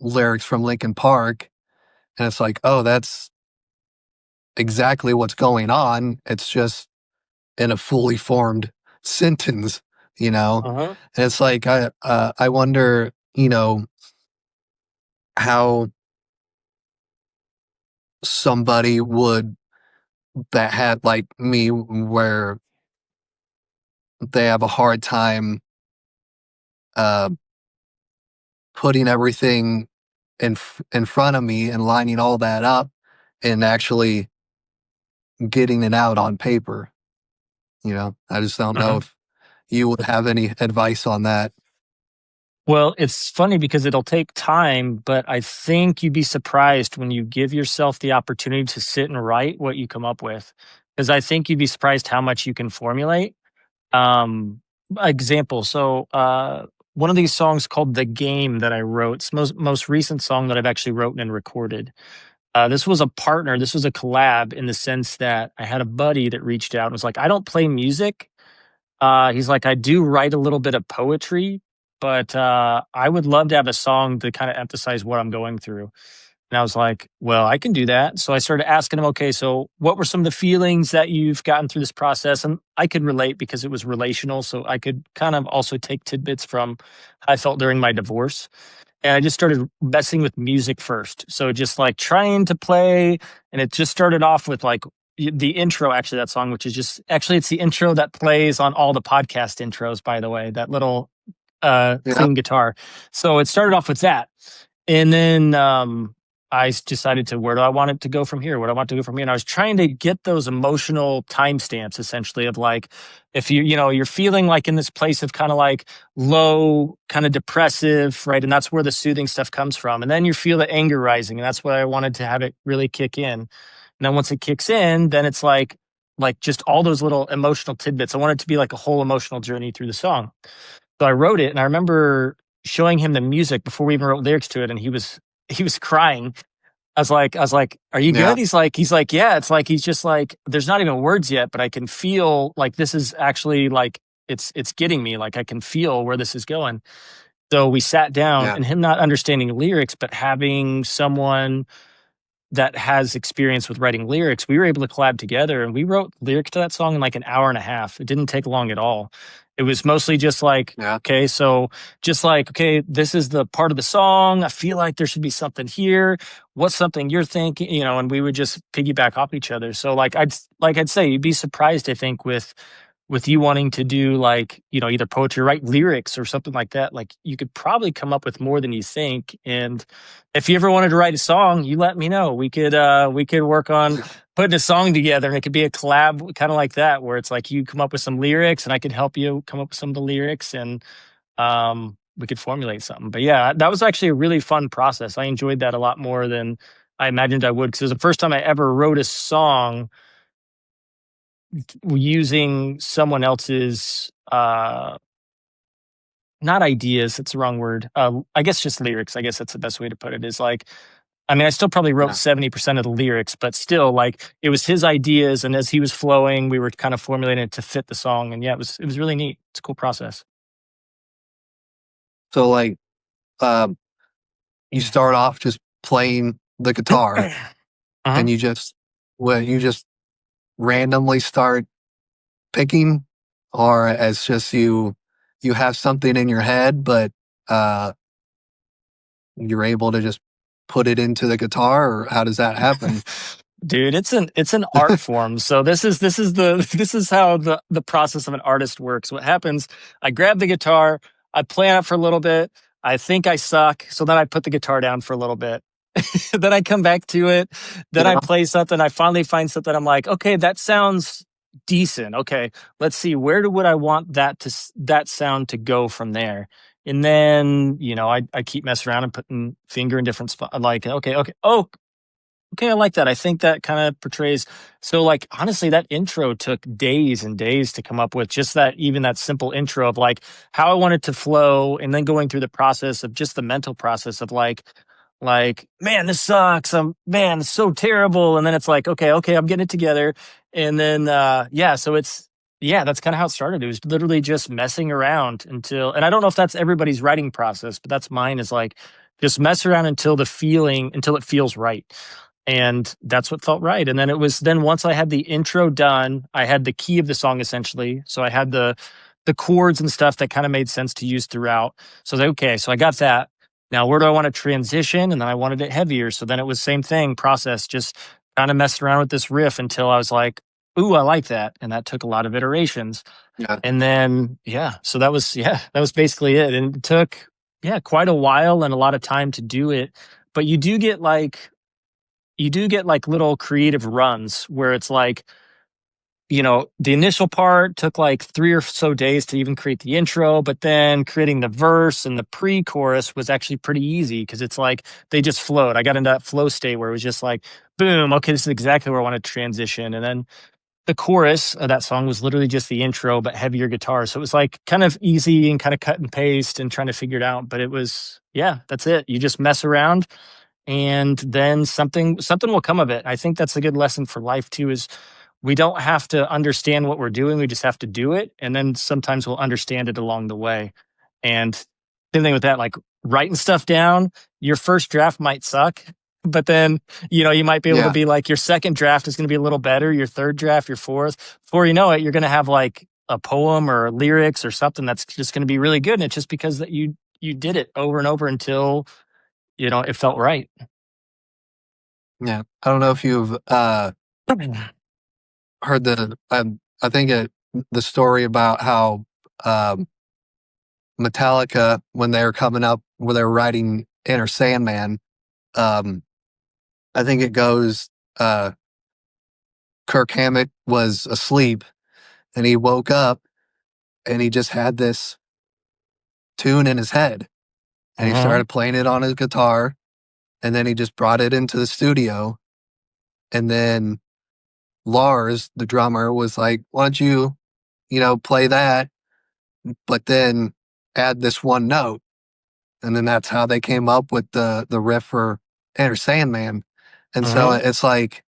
Speaker 2: lyrics from Linkin Park and it's like, oh, that's exactly what's going on. It's just in a fully formed sentence, you know?
Speaker 1: Uh-huh.
Speaker 2: And it's like, I wonder, how somebody would that had like me where they have a hard time, uh, putting everything in front of me and lining all that up and actually getting it out on paper, I just don't know
Speaker 1: Uh-huh.
Speaker 2: if you would have any advice on that.
Speaker 1: Well, it's funny because it'll take time, but I think you'd be surprised when you give yourself the opportunity to sit and write what you come up with. Because I think you'd be surprised how much you can formulate. Um, example. So, one of these songs called "The Game" that I wrote. It's most recent song that I've actually written and recorded. This was a partner. This was a collab in the sense that I had a buddy that reached out and was like, "I don't play music." He's like, "I do write a little bit of poetry, but I would love to have a song to kind of emphasize what I'm going through." And I was like, well, I can do that. So I started asking him, okay, so what were some of the feelings that you've gotten through this process? And I could relate because it was relational. So I could kind of also take tidbits from how I felt during my divorce. And I just started messing with music first. So just like trying to play. And it just started off with like the intro, actually, that song, which is just actually, it's the intro that plays on all the podcast intros, by the way, that little
Speaker 2: Yeah.
Speaker 1: clean guitar. So it started off with that. And then decided to, where do I want it to go from here? What do I want to go from here? And I was trying to get those emotional timestamps, essentially, of like, if you're feeling like in this place of kind of like low, kind of depressive, right? And that's where the soothing stuff comes from. And then you feel the anger rising, and that's what I wanted to have it really kick in. And then once it kicks in, then it's like just all those little emotional tidbits. I want it to be like a whole emotional journey through the song. So I wrote it, and I remember showing him the music before we even wrote lyrics to it, and he was crying. I was like, "Are you
Speaker 2: Yeah.
Speaker 1: good?" He's like, "Yeah." It's like he's just like, there's not even words yet, but I can feel like this is actually like it's getting me. Like I can feel where this is going. So we sat down,
Speaker 2: Yeah.
Speaker 1: and him not understanding lyrics, but having someone that has experience with writing lyrics, we were able to collab together, and we wrote lyrics to that song in like an hour and a half. It didn't take long at all. It was mostly just like,
Speaker 2: Yeah.
Speaker 1: okay, so just like, okay, this is the part of the song. I feel like there should be something here. What's something you're thinking? And we would just piggyback off each other. So like I'd say, you'd be surprised, I think, with you wanting to do like, either poetry, write lyrics or something like that. Like you could probably come up with more than you think. And if you ever wanted to write a song, you let me know. We could work on putting a song together, and it could be a collab kind of like that, where it's like you come up with some lyrics and I could help you come up with some of the lyrics, and we could formulate something. But yeah, that was actually a really fun process. I enjoyed that a lot more than I imagined I would, because it was the first time I ever wrote a song using someone else's not ideas, it's the wrong word. I guess just lyrics. I guess that's the best way to put it. Is like, I mean, I still probably wrote
Speaker 2: Yeah.
Speaker 1: 70% of the lyrics, but still, like, it was his ideas, and as he was flowing, we were kind of formulating it to fit the song. And yeah, it was really neat. It's a cool process.
Speaker 2: So like, um, you start off just playing the guitar,
Speaker 1: Uh-huh.
Speaker 2: and you just randomly start picking, or as just you have something in your head, but uh, you're able to just put it into the guitar, or how does that happen?
Speaker 1: Dude, it's an art form. So this is how the process of an artist works. What happens, I grab the guitar, I play on it for a little bit, I think I suck, so then I put the guitar down for a little bit. Then I come back to it, then I
Speaker 2: Yeah.
Speaker 1: play something, I finally find something, I'm like, okay, that sounds decent. Okay, let's see, would I want that sound to go from there? And then, I keep messing around and putting finger in different spots. Like, okay. Oh, okay, I like that. I think that kind of portrays. So, like, honestly, that intro took days and days to come up with, just that, even that simple intro of like how I want it to flow, and then going through the process of just the mental process of like, man, this sucks. Man, it's so terrible. And then it's like, okay, I'm getting it together. And then, yeah, so yeah, that's kind of how it started. It was literally just messing around and I don't know if that's everybody's writing process, but that's mine, is like just mess around until until it feels right. And that's what felt right. And then once I had the intro done, I had the key of the song, essentially. So I had the chords and stuff that kind of made sense to use throughout. So okay, so I got that. Now where do I want to transition? And then I wanted it heavier. So then it was same thing, process, just kind of messed around with this riff until I was like, ooh, I like that. And that took a lot of iterations.
Speaker 2: Yeah.
Speaker 1: And then so that was basically it. And it took quite a while and a lot of time to do it. But you do get like little creative runs where it's like, the initial part took like 3 or so days to even create the intro, but then creating the verse and the pre-chorus was actually pretty easy, because it's like they just flowed. I got into that flow state where it was just like, boom, okay, this is exactly where I want to transition. And then the chorus of that song was literally just the intro, but heavier guitar. So it was like kind of easy and kind of cut and paste and trying to figure it out. But it was, yeah, that's it. You just mess around, and then something will come of it. I think that's a good lesson for life too, is we don't have to understand what we're doing, we just have to do it, and then sometimes we'll understand it along the way. And same thing with that, like writing stuff down, your first draft might suck, But then, you might be able to
Speaker 2: Yeah.
Speaker 1: be like, your second draft is going to be a little better. Your third draft, your fourth. Before you know it, you're going to have like a poem or lyrics or something that's just going to be really good. And it's just because that you did it over and over until, it felt right.
Speaker 2: Yeah. I don't know if you've heard I think the story about how um, Metallica, when they were coming up, when they were writing Enter Sandman, um, I think it goes, uh, Kirk Hammett was asleep and he woke up and he just had this tune in his head and he
Speaker 1: Mm-hmm.
Speaker 2: started playing it on his guitar and then he just brought it into the studio. And then Lars, the drummer, was like, why don't you, play that, but then add this one note? And then that's how they came up with the riff for Enter Sandman. And so
Speaker 1: Mm-hmm.
Speaker 2: it's like,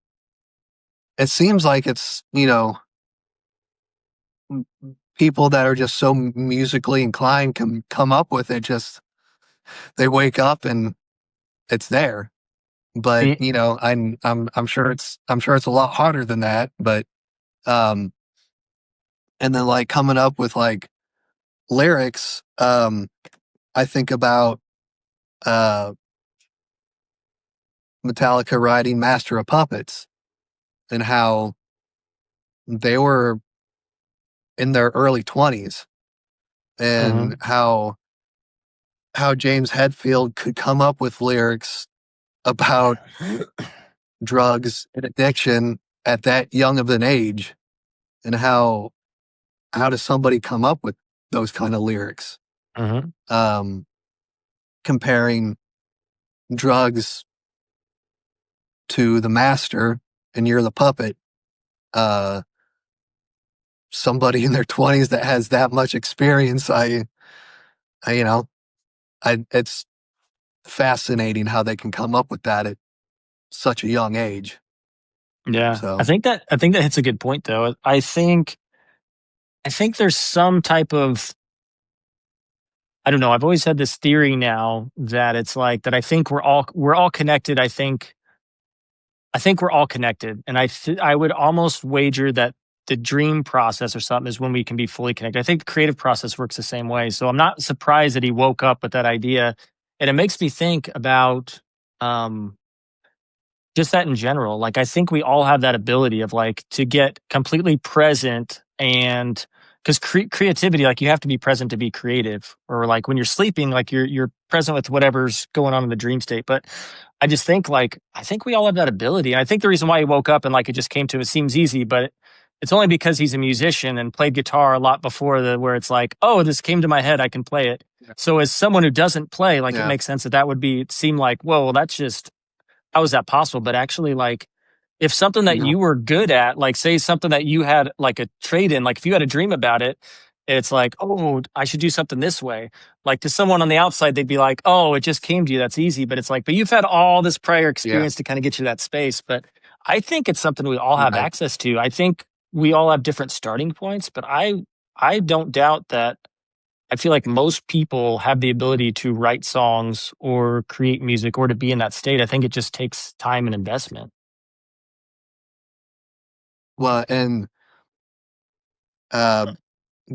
Speaker 2: it seems like it's, people that are just so musically inclined can come up with it. Just they wake up and it's there. But I'm sure it's a lot harder than that. But um, and then like coming up with like lyrics, I think about uh Metallica writing Master of Puppets and how they were in their early 20s and how James Hetfield could come up with lyrics about drugs and addiction at that young of an age, and how does somebody come up with those kind of lyrics,
Speaker 1: Mm-hmm.
Speaker 2: um comparing drugs to the master and you're the puppet. uh Somebody in their 20s that has that much experience, I you know I it's fascinating how they can come up with that at such a young age.
Speaker 1: Yeah. I
Speaker 2: So
Speaker 1: think that I think that hits a good point though. I think there's some type of, I don't know, I've always had this theory now that it's like that I think we're all connected. I think we're all connected, and I would almost wager that the dream process or something is when we can be fully connected. I think the creative process works the same way. So I'm not surprised that he woke up with that idea, and it makes me think about um just that in general. Like, I think we all have that ability of like to get completely present, and because creativity, like, you have to be present to be creative, or like when you're sleeping, like you're present with whatever's going on in the dream state. But I just think like I think we all have that ability. And I think the reason why he woke up and like it just came to him, it seems easy, but it's only because he's a musician and played guitar a lot before the where it's like, oh, this came to my head, I can play it.
Speaker 2: yeah,
Speaker 1: So as someone who doesn't play, like, it
Speaker 2: yeah,
Speaker 1: makes sense that that would be seem like, whoa, well, that's just, how is that possible? But actually, like, if something that
Speaker 2: yeah,
Speaker 1: you were good at, like, say something that you had like a trade in, like if you had a dream about it, it's like, oh, I should do something this way. Like, to someone on the outside, they'd be like, oh, it just came to you. That's easy. But it's like, but you've had all this prior
Speaker 2: yeah,
Speaker 1: experience to kind of get you to that space. But I think it's something we all have
Speaker 2: right.
Speaker 1: access to. I think we all have different starting points, but I don't doubt that. I feel like most people have the ability to write songs or create music or to be in that state. I think it just takes time and investment.
Speaker 2: Well, and uh,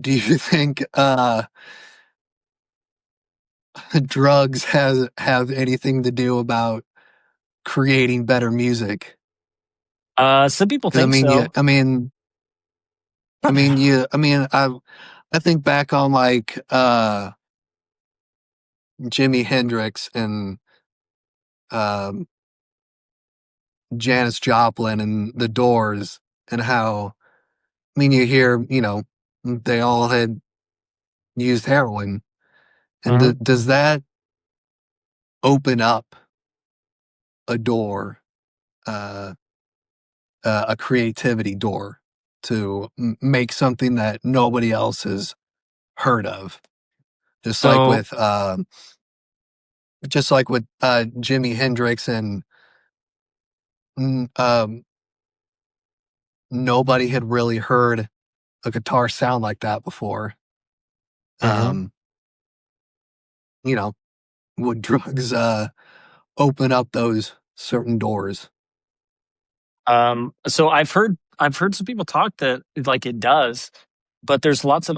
Speaker 2: do you think drugs has have anything to do about creating better music?
Speaker 1: Some people
Speaker 2: Because I
Speaker 1: think
Speaker 2: mean,
Speaker 1: so.
Speaker 2: I think back on like Jimi Hendrix and um, Janis Joplin and the Doors, and how, I mean, you hear, they all had used heroin, and
Speaker 1: Mhm.
Speaker 2: does that open up a door, uh, a creativity door to make something that nobody else has heard of? Just like
Speaker 1: So,
Speaker 2: with Jimi Hendrix and mm, um, nobody had really heard a guitar sound like that before.
Speaker 1: mhm.
Speaker 2: Um, you know, would drugs open up those certain doors.
Speaker 1: So I've heard some people talk that like it does, but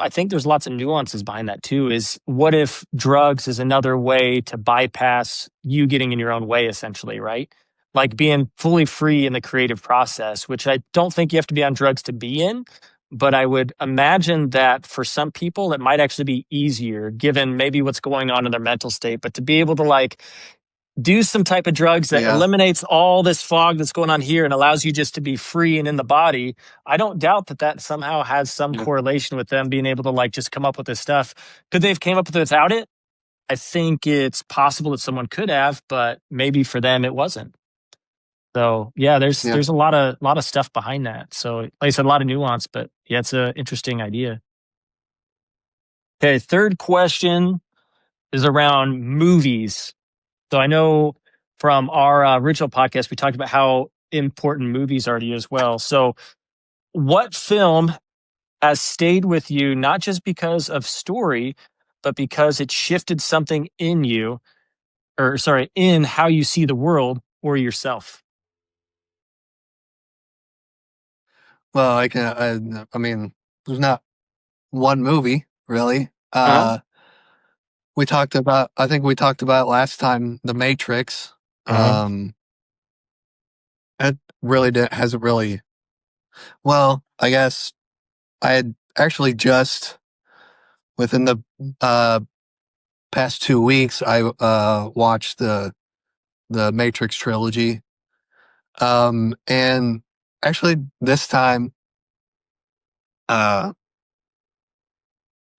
Speaker 1: I think there's lots of nuances behind that too. Is what if drugs is another way to bypass you getting in your own way, essentially, right? Like being fully free in the creative process, which I don't think you have to be on drugs to be in, but I would imagine that for some people it might actually be easier given maybe what's going on in their mental state, but to be able to like do some type of drugs that
Speaker 2: Yeah.
Speaker 1: eliminates all this fog that's going on here and allows you just to be free and in the body. I don't doubt that that somehow has some
Speaker 2: Yeah.
Speaker 1: correlation with them being able to like just come up with this stuff. Could they have came up with it without it? I think it's possible that someone could have, but maybe for them it wasn't. So yeah, there's
Speaker 2: Yeah.
Speaker 1: there's a lot of stuff behind that. So like I said, a lot of nuance, but yeah, it's an interesting idea. Okay, third question is around movies. So I know from our original podcast, we talked about how important movies are to you as well. So, what film has stayed with you, not just because of story, but because it shifted something in you, or sorry, in how you see the world or yourself?
Speaker 2: Well, I mean, there's not one movie really.
Speaker 1: Uh-huh.
Speaker 2: I think we talked about last time, The Matrix.
Speaker 1: Uh-huh.
Speaker 2: Um, it really hasn't really, well, I guess I had actually just within the, uh, past 2 weeks, I, watched the Matrix trilogy. And actually this time, uh,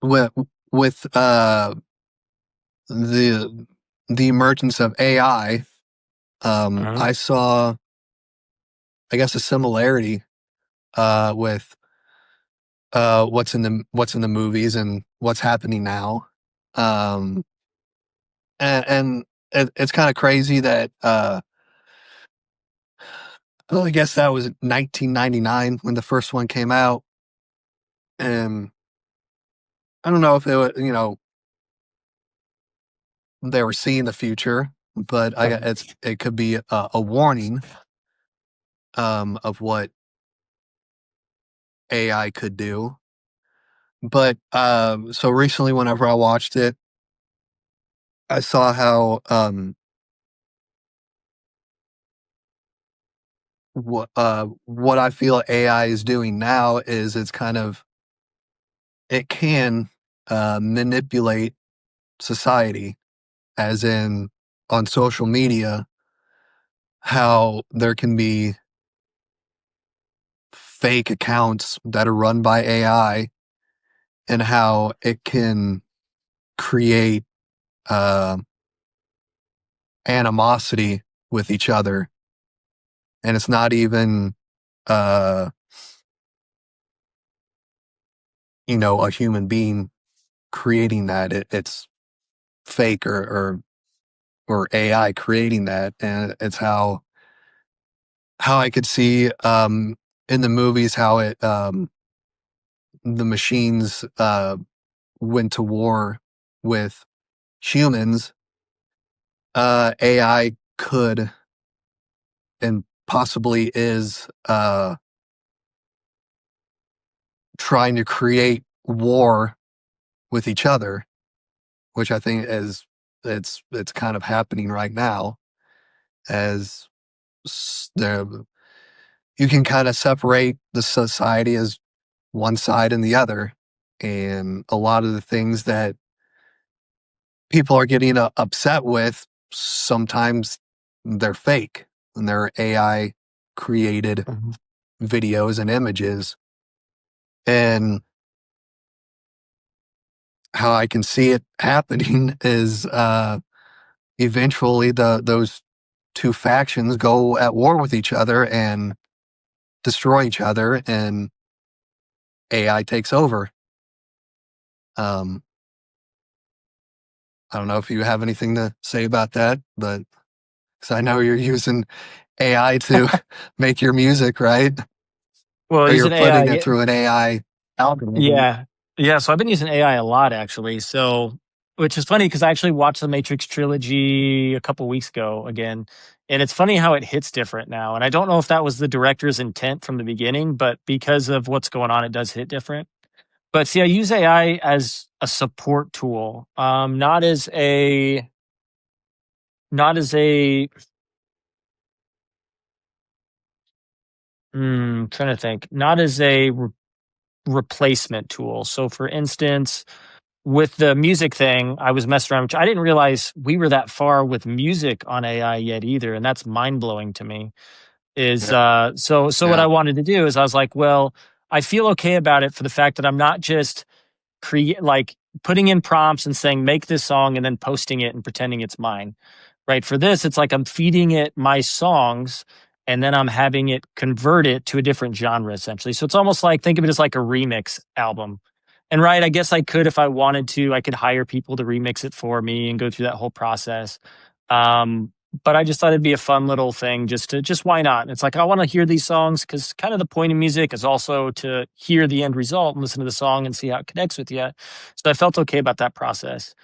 Speaker 2: with, with the, the emergence of AI,
Speaker 1: Uh-huh.
Speaker 2: I saw, I guess, a similarity, with, what's in the movies and what's happening now. Um, and it's kind of crazy that, well, I guess that was 1999 when the first one came out. And I don't know if it was, they were seeing the future, but it could be a warning, of what AI could do. But so recently, whenever I watched it, I saw how, what I feel AI is doing now is it can, manipulate society, as in on social media, how there can be fake accounts that are run by AI, and how it can create, uh, animosity with each other. And it's not even, uh, a human being creating that. It's fake, or AI creating that. And it's how I could see, in the movies, how the machines, went to war with humans. AI could, and possibly is, trying to create war with each other, which I think is it's kind of happening right now. As there, you can kind of separate the society as one side and the other, and a lot of the things that people are getting, upset with, sometimes they're fake and they're AI created
Speaker 1: Mhm.
Speaker 2: videos and images. And how I can see it happening is, eventually those two factions go at war with each other and destroy each other, and AI takes over. Um, I don't know if you have anything to say about that, but because I know you're using AI to make your music, right?
Speaker 1: Well,
Speaker 2: Or you're
Speaker 1: using
Speaker 2: putting
Speaker 1: AI,
Speaker 2: it through an AI algorithm.
Speaker 1: yeah, yeah. So I've been using AI a lot actually. So which is funny because I actually watched the Matrix trilogy a couple weeks ago again. And it's funny how it hits different now. And I don't know if that was the director's intent from the beginning, but because of what's going on, it does hit different. But see, I use AI as a support tool, not as a trying to think, not as a replacement tool. So, for instance, with the music thing, I was messing around, which I didn't realize we were that far with music on AI yet either, and that's mind blowing to me. Is
Speaker 2: Yeah.
Speaker 1: so what
Speaker 2: Yeah.
Speaker 1: I wanted to do is I was like, well, I feel okay about it for the fact that I'm not just create like putting in prompts and saying make this song and then posting it and pretending it's mine. Right? For this, it's like I'm feeding it my songs and then I'm having it convert it to a different genre essentially. So it's almost like think of it as like a remix album. And right, I guess I could if I wanted to, I could hire people to remix it for me and go through that whole process. Um, but I just thought it'd be a fun little thing just why not? And it's like I want to hear these songs because kind of the point of music is also to hear the end result and listen to the song and see how it connects with you. So I felt okay about that process.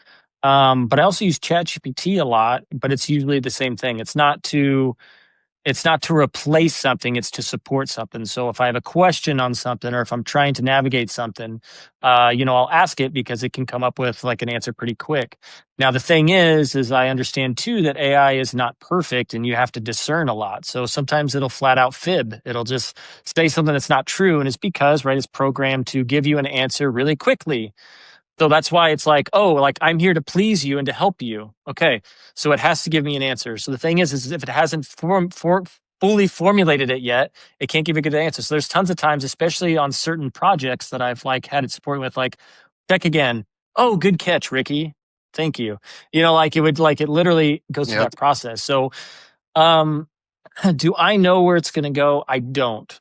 Speaker 1: But I also use ChatGPT a lot, but it's usually the same thing. It's not to replace something, it's to support something. So if I have a question on something or if I'm trying to navigate something, I'll ask it because it can come up with like an answer pretty quick. Now the thing is I understand too that AI is not perfect and you have to discern a lot. So sometimes it'll flat out fib. It'll just say something that's not true. And it's because, right, it's programmed to give you an answer really quickly. So that's why it's like, oh, like I'm here to please you and to help you. Okay. So it has to give me an answer. So the thing is if it hasn't fully formulated it yet, it can't give a good answer. So there's tons of times, especially on certain projects that I've like had it support with, like, check again. Oh, good catch, Ricky. Thank you. Like it literally goes through
Speaker 2: Yep.
Speaker 1: that process. So, um, do I know where it's going to go? I don't.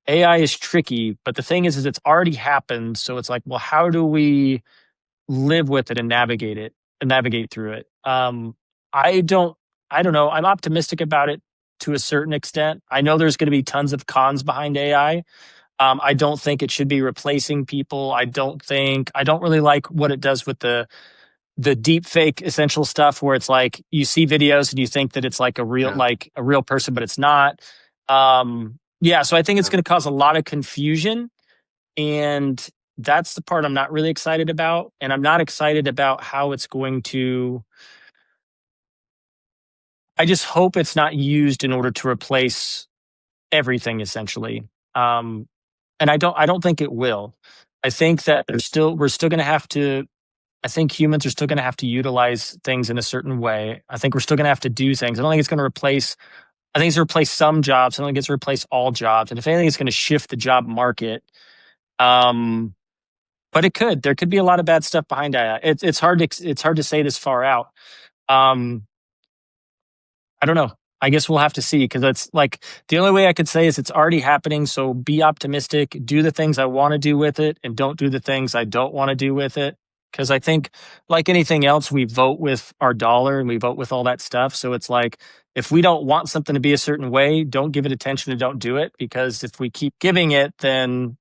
Speaker 1: AI is tricky, but the thing is it's already happened. So it's like, well, how do we live with it and navigate through it? I don't, I don't know. I'm optimistic about it to a certain extent. I know there's going to be tons of cons behind AI. I don't think it should be replacing people. I don't really like what it does with the deep fake essential stuff where it's like you see videos and you think that it's
Speaker 2: Yeah.
Speaker 1: like a real person, but it's not. Yeah, so I think it's
Speaker 2: Yeah.
Speaker 1: going to cause a lot of confusion, and that's the part I'm not really excited about. And I'm not excited about how it's going to. I just hope it's not used in order to replace everything, essentially. Um, and I don't think it will. I think that we're still going to have to. I think humans are still going to have to utilize things in a certain way. I think we're still going to have to do things. I don't think it's going to replace. I think it's going to replace some jobs. I don't think it's going to replace all jobs. And if anything, it's going to shift the job market. Um, but it could. There could be a lot of bad stuff behind that. It's hard to say this far out. Um, I don't know. I guess we'll have to see because it's like the only way I could say is it's already happening. So be optimistic, do the things I want to do with it, and don't do the things I don't want to do with it. Because I think, like anything else, we vote with our dollar and we vote with all that stuff. So it's like if we don't want something to be a certain way, don't give it attention and don't do it. Because if we keep giving it, then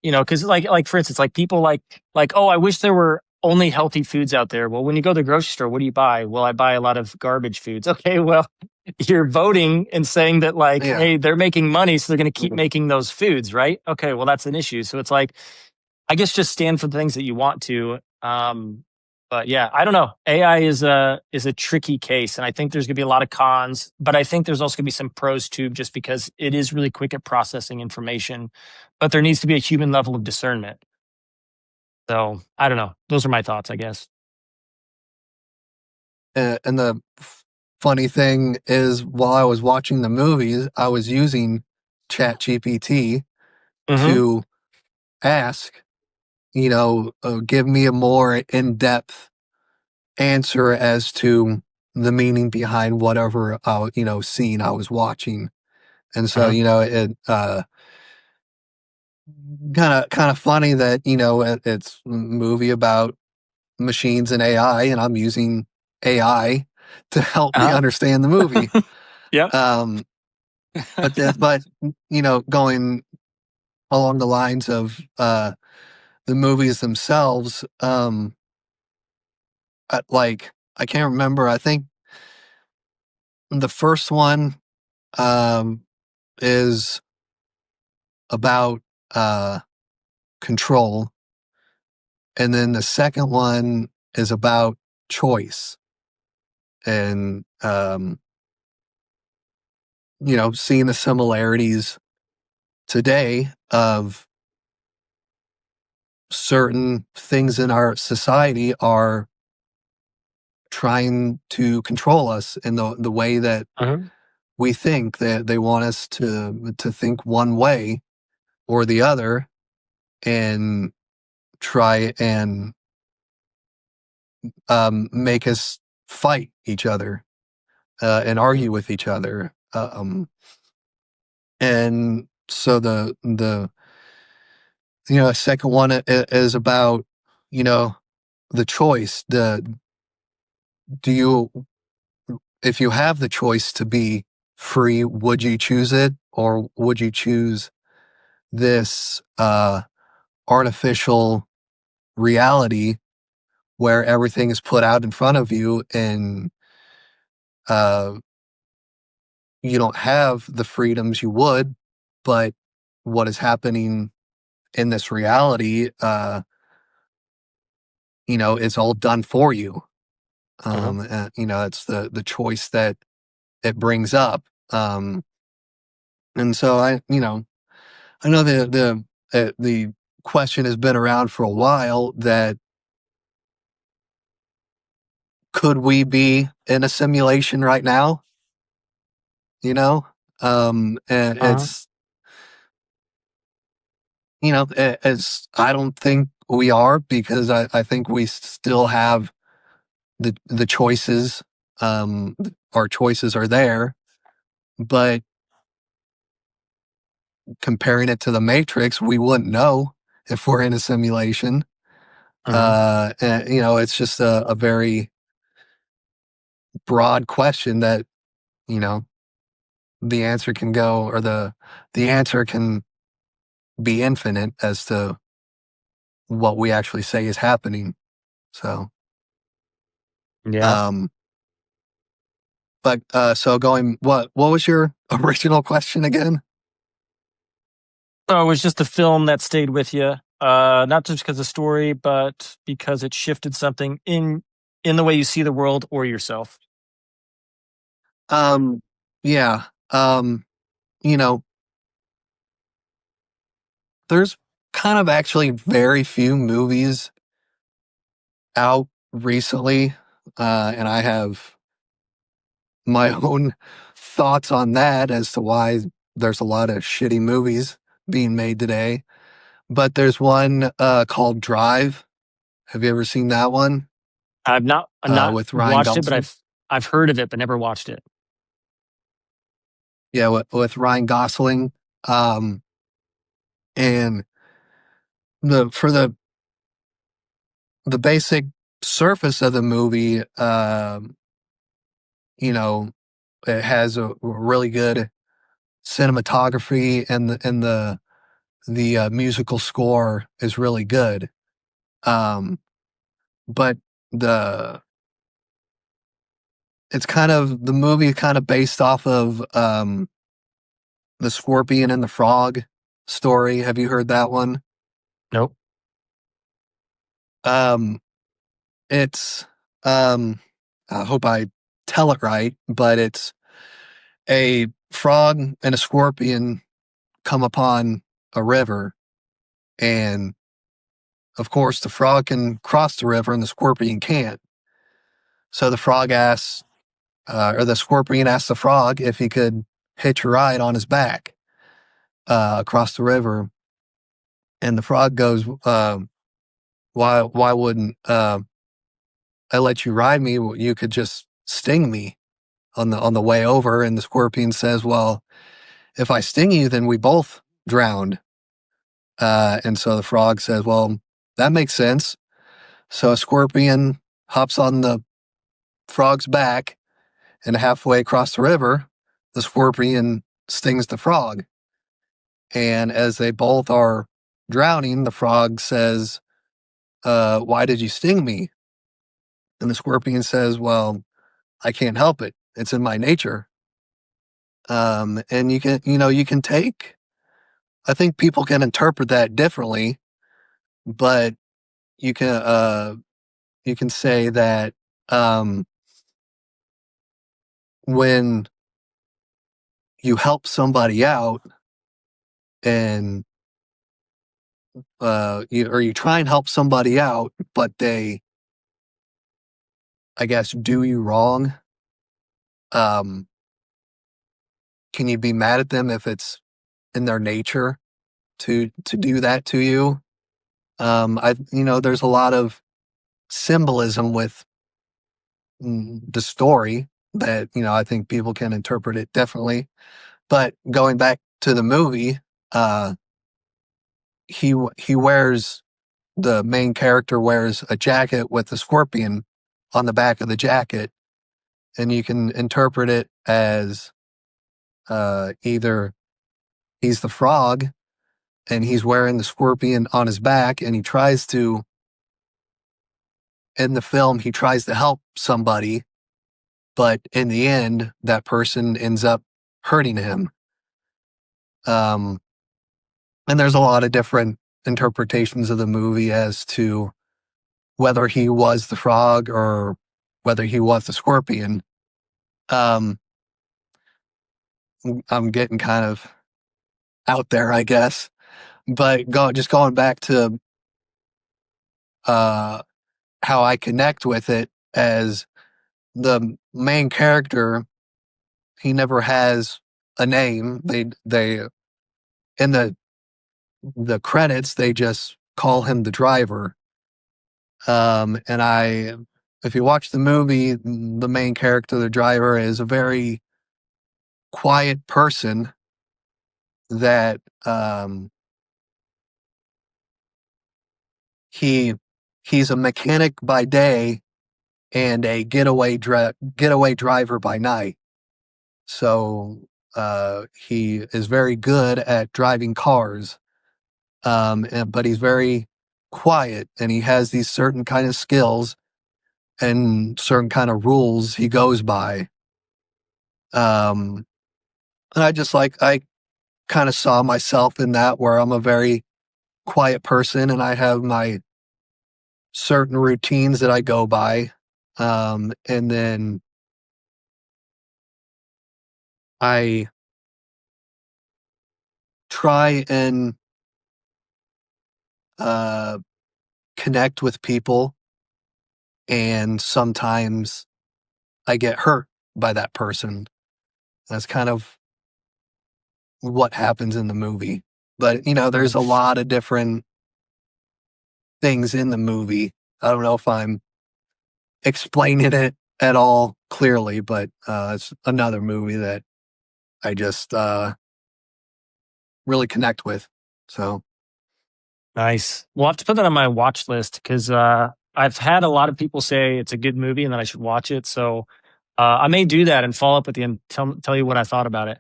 Speaker 1: because like for instance, like people like, oh, I wish there were only healthy foods out there. Well, when you go to the grocery store, what do you buy? Well, I buy a lot of garbage foods. Okay, well, you're voting and saying that like,
Speaker 2: Yeah.
Speaker 1: hey, they're making money, so they're going to keep making those foods, right? Okay, well, that's an issue. So it's like, I guess just stand for the things that you want to. But yeah, I don't know. AI is a tricky case, and I think there's going to be a lot of cons, but I think there's also going to be some pros too, just because it is really quick at processing information. But there needs to be a human level of discernment. So I don't know. Those are my thoughts, I guess.
Speaker 2: And the funny thing is, while I was watching the movies, I was using ChatGPT
Speaker 1: Mm-hmm.
Speaker 2: to ask, give me a more in-depth answer as to the meaning behind whatever, scene I was watching. And so,
Speaker 1: Uh-huh.
Speaker 2: it, kind of funny that, it's a movie about machines and AI, and I'm using AI to help me
Speaker 1: Uh-huh.
Speaker 2: understand the movie.
Speaker 1: Yep.
Speaker 2: Um, but going along the lines of the movies themselves, I can't remember. I think the first one um, is about control, and then the second one is about choice, and seeing the similarities today of certain things in our society are trying to control us in the way that
Speaker 1: Mhm.
Speaker 2: we think, that they want us to think one way or the other, and try and make us fight each other and argue with each other. And so the second one is about you know the choice. The do you If you have the choice to be free, would you choose it, or would you choose this artificial reality where everything is put out in front of you, and uh, you don't have the freedoms you would, but what is happening in this reality, it's all done for you.
Speaker 1: Mhm.
Speaker 2: It's the choice that it brings up. And so I know the question has been around for a while, that could we be in a simulation right now? And
Speaker 1: Uh-huh.
Speaker 2: it's I don't think we are, because I think we still have the choices. Our choices are there, but comparing it to the Matrix, we wouldn't know if we're in a simulation.
Speaker 1: Mhm.
Speaker 2: And, it's just a very broad question that, you know, the answer can go, or the answer can be infinite as to what we actually say is happening. So,
Speaker 1: Yeah.
Speaker 2: um, so going, what was your original question again?
Speaker 1: So it was just a film that stayed with you, not just because of story, but because it shifted something in the way you see the world or yourself.
Speaker 2: Um, yeah. You know, there's kind of actually very few movies out recently, and I have my own thoughts on that as to why there's a lot of shitty movies being made today. But there's one called Drive. Have you ever seen that one?
Speaker 1: I've not
Speaker 2: With Ryan
Speaker 1: watched it, but
Speaker 2: Gosling?
Speaker 1: I've heard of it, but never watched it.
Speaker 2: Yeah, with Ryan Gosling. Um, and for the basic surface of the movie, you know, it has a really good cinematography, and the musical score is really good. Um, but the it's kind of the movie is kind of based off of the Scorpion and the Frog story. Have you heard that one?
Speaker 1: Nope.
Speaker 2: Um, it's I hope I tell it right, but it's a frog and a scorpion come upon a river, and of course the frog can cross the river and the scorpion can't. So the scorpion asks the frog if he could hitch a ride on his back across the river, and the frog goes, "Why wouldn't I let you ride me? You could just sting me on the way over." And the scorpion says, "Well, if I sting you, then we both drowned." And so the frog says, "Well, that makes sense." So a scorpion hops on the frog's back, and halfway across the river, the scorpion stings the frog. And as they both are drowning, the frog says, "Why did you sting me?" And the scorpion says, well, I can't help it. It's in my nature. And you can take, I think people can interpret that differently, but you can, you can say that, when you help somebody out and, you try and help somebody out, but they, I guess, do you wrong. Um, can you be mad at them if it's in their nature to do that to you? There's a lot of symbolism with the story that, I think people can interpret it differently. But going back to the movie, uh, he wears the main character wears a jacket with a scorpion on the back of the jacket, and you can interpret it as either he's the frog and he's wearing the scorpion on his back, and in the film, he tries to help somebody, but in the end, that person ends up hurting him. Um, and there's a lot of different interpretations of the movie as to whether he was the frog or whether he was the scorpion. Um, I'm getting kind of out there, I guess, but just going back to uh, how I connect with it as the main character, he never has a name. They in the credits they just call him the driver. If you watch the movie, the main character, the driver, is a very quiet person that he he's a mechanic by day and a getaway driver by night. So he is very good at driving cars, but he's very quiet, and he has these certain kind of skills and certain kind of rules he goes by. Um, and I kind of saw myself in that, where I'm a very quiet person and I have my certain routines that I go by. And then I try and uh, connect with people, and sometimes I get hurt by that person. That's kind of what happens in the movie. But, there's a lot of different things in the movie. I don't know if I'm explaining it at all clearly, but it's another movie that I just really connect with. So,
Speaker 1: Nice. We'll have to put that on my watch list because I've had a lot of people say it's a good movie and that I should watch it. So I may do that and follow up with you and tell you what I thought about it.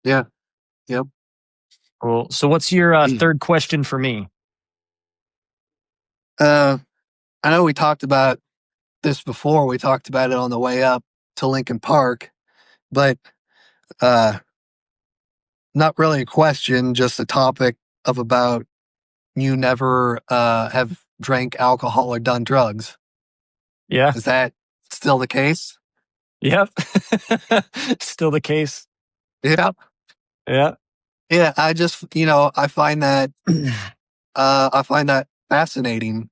Speaker 2: yeah, yep.
Speaker 1: Cool. So what's your third question for me?
Speaker 2: I know we talked about this before. We talked about it on the way up to Lincoln Park, but uh, not really a question, just a topic of about you never have drank alcohol or done drugs.
Speaker 1: Yeah.
Speaker 2: Is that still the case?
Speaker 1: Yep. Still the case.
Speaker 2: Yeah.
Speaker 1: Yeah.
Speaker 2: Yeah. I find that fascinating,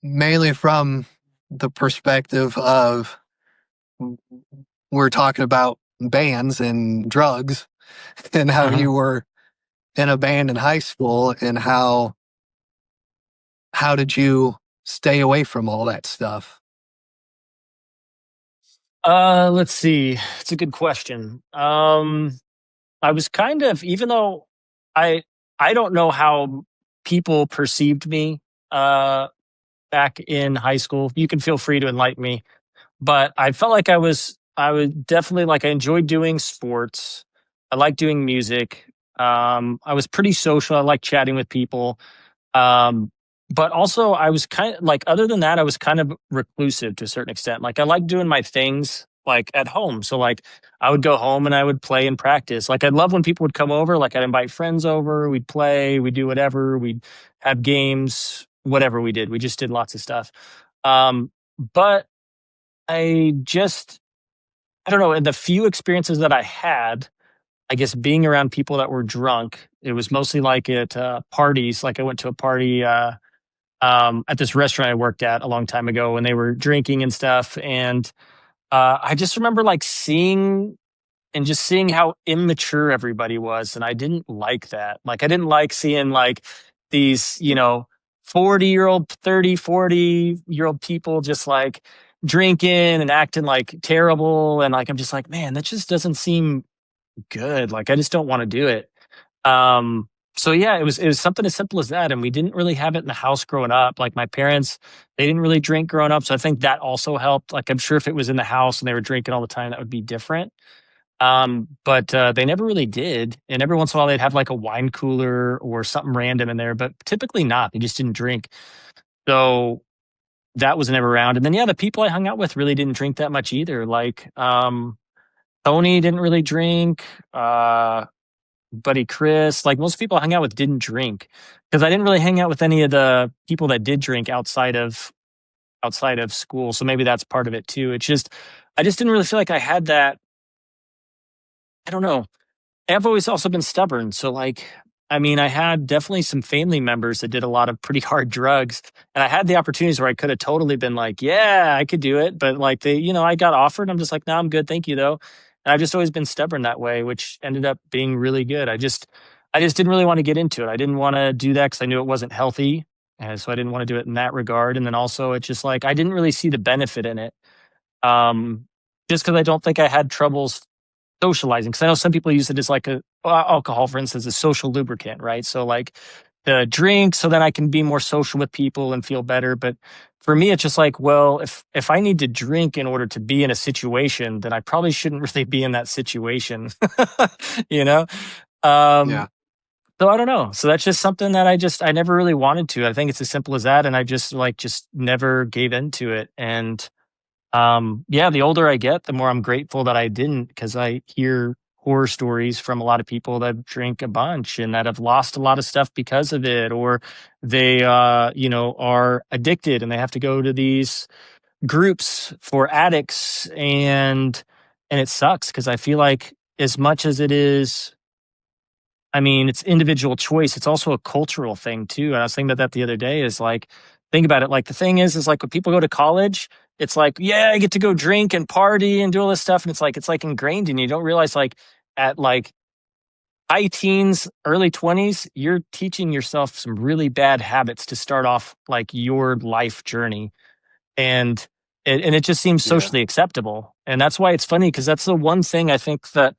Speaker 2: mainly from the perspective of we're talking about bands and drugs and how
Speaker 1: Uh-huh.
Speaker 2: you were in a band in high school, and how did you stay away from all that stuff?
Speaker 1: Let's see. It's a good question. I was kind of, even though I I don't know how people perceived me uh back in high school. You can feel free to enlighten me. But I felt like I was definitely like I enjoyed doing sports. I like doing music. I was pretty social. I like chatting with people. Um but also I was kind of like, other than that, I was kind of reclusive to a certain extent. Like I like doing my things like at home. So like I would go home and I would play and practice. Like I love when people would come over, like I'd invite friends over, we'd play, we'd do whatever, we'd have games, whatever we did. We just did lots of stuff. But I just, I don't know, in the few experiences that I had, I guess being around people that were drunk, it was mostly like at parties. Like I went to a party at this restaurant I worked at a long time ago when they were drinking and stuff. And I just remember like seeing how immature everybody was. And I didn't like that. Like, I didn't like seeing like these, 40-year-old, 30, 40-year-old people just like drinking and acting like terrible. And like, I'm just like, man, that just doesn't seem good. Like, I just don't want to do it. Um, so yeah, it was something as simple as that, and we didn't really have it in the house growing up. Like my parents, they didn't really drink growing up, so I think that also helped. Like I'm sure if it was in the house and they were drinking all the time, that would be different. But they never really did, and every once in a while they'd have like a wine cooler or something random in there, but typically not. They just didn't drink, so that was never around. And then yeah, the people I hung out with really didn't drink that much either. Like Tony didn't really drink. Buddy Chris, like most people I hung out with didn't drink because I didn't really hang out with any of the people that did drink outside of school. So maybe that's part of it too. It's just I just didn't really feel like I had that. I don't know. I've always also been stubborn. So like I mean, I had definitely some family members that did a lot of pretty hard drugs. And I had the opportunities where I could have totally been like, yeah, I could do it. But like I got offered. I'm just like, no, I'm good. Thank you though. And I've just always been stubborn that way, which ended up being really good. I just didn't really want to get into it. I didn't want to do that because I knew it wasn't healthy. And so I didn't want to do it in that regard. And then also it's just like I didn't really see the benefit in it. Um, just because I don't think I had troubles socializing, because I know some people use it as like alcohol, for instance, a social lubricant, right? So like the drink, so then I can be more social with people and feel better. But for me, it's just like, well, if I need to drink in order to be in a situation, then I probably shouldn't really be in that situation, you know.
Speaker 2: Yeah.
Speaker 1: Um, so I don't know. So that's just something that I never really wanted to. I think it's as simple as that, and I just never gave into it. And yeah, the older I get, the more I'm grateful that I didn't, because I hear horror stories from a lot of people that drink a bunch and that have lost a lot of stuff because of it, or they, are addicted and they have to go to these groups for addicts, and it sucks because I feel like as much as it is, I mean, it's individual choice. It's also a cultural thing too. And I was thinking about that the other day. Is like, think about it. Like the thing is like when people go to college, it's like, yeah, I get to go drink and party and do all this stuff, and it's like ingrained in you. You don't realize like at like high teens, early 20s, you're teaching yourself some really bad habits to start off like your life journey, and it just seems
Speaker 2: Yeah.
Speaker 1: socially acceptable, and that's why it's funny because that's the one thing I think that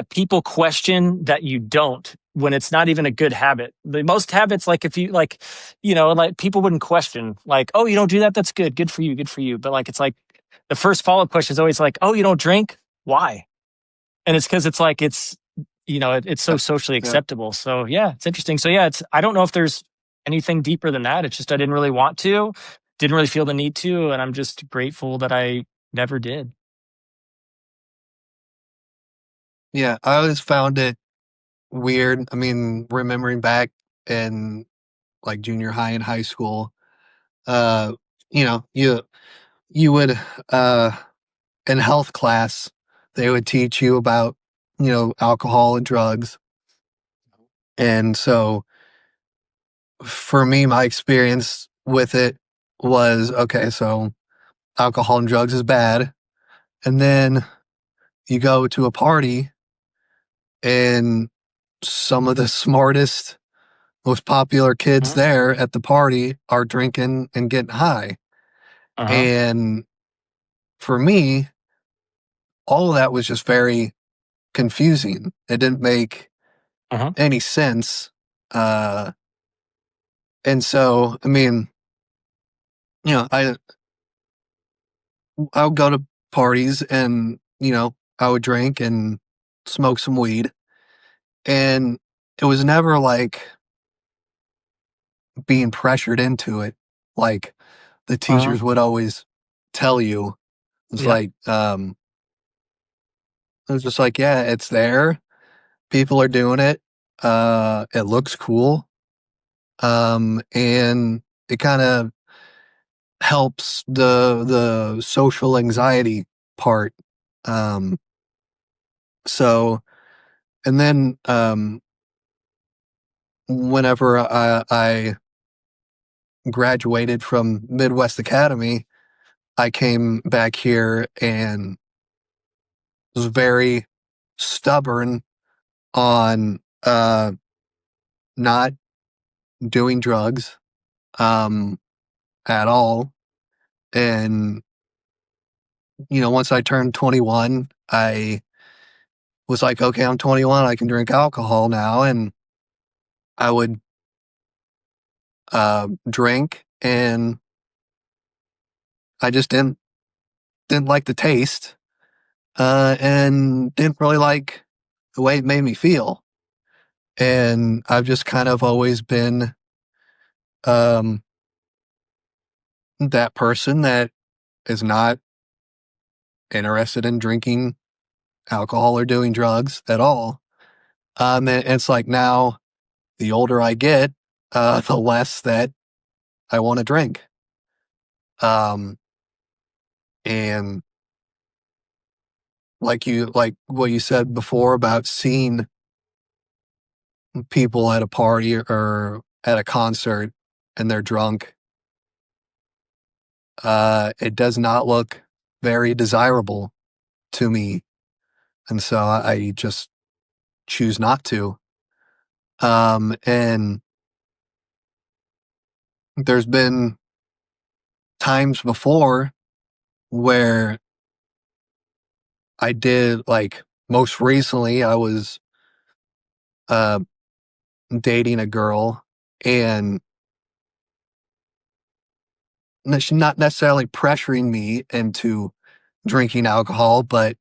Speaker 1: people question that you don't, when it's not even a good habit. The most habits, like if you like, like people wouldn't question like, oh, you don't do that. That's good. Good for you. Good for you. But like, it's like the first follow up question is always like, oh, you don't drink. Why? And it's because it's like, it's so
Speaker 2: Yeah.
Speaker 1: socially
Speaker 2: Yeah.
Speaker 1: acceptable. So yeah, it's interesting. So yeah, I don't know if there's anything deeper than that. It's just, I didn't really want to, didn't really feel the need to. And I'm just grateful that I never did.
Speaker 2: Yeah. I always found it weird. I mean, remembering back in like junior high and high school, uh, you would, uh, in health class, they would teach you about, alcohol and drugs. And so for me, my experience with it was okay, so alcohol and drugs is bad. And then you go to a party and some of the smartest, most popular kids
Speaker 1: Uh
Speaker 2: there at the party are drinking and getting high.
Speaker 1: huh.
Speaker 2: And for me, all of that was just very confusing. It didn't make
Speaker 1: Uh huh.
Speaker 2: any sense. Uh, and so, I mean, I would go to parties and, I would drink and smoke some weed. And it was never like being pressured into it. Like the
Speaker 1: Uh-huh.
Speaker 2: teachers would always tell you, it's
Speaker 1: Yeah.
Speaker 2: like, it was just like, yeah, it's there. People are doing it. It looks cool. And it kind of helps the social anxiety part. Um, so, and then, whenever I graduated from Midwest Academy, I came back here and was very stubborn on, not doing drugs, um, at all. And, once I turned 21, I was like, okay, I'm 21. I can drink alcohol now. And I would, drink, and I just didn't like the taste, and didn't really like the way it made me feel. And I've just kind of always been, um, that person that is not interested in drinking alcohol or doing drugs at all. And it's like now, the older I get, the less that I want to drink. Um, and like what you said before about seeing people at a party or at a concert and they're drunk, it does not look very desirable to me. And so I just choose not to. And there's been times before where I did, like, most recently, I was, uh, dating a girl, and she's not necessarily pressuring me into drinking alcohol, but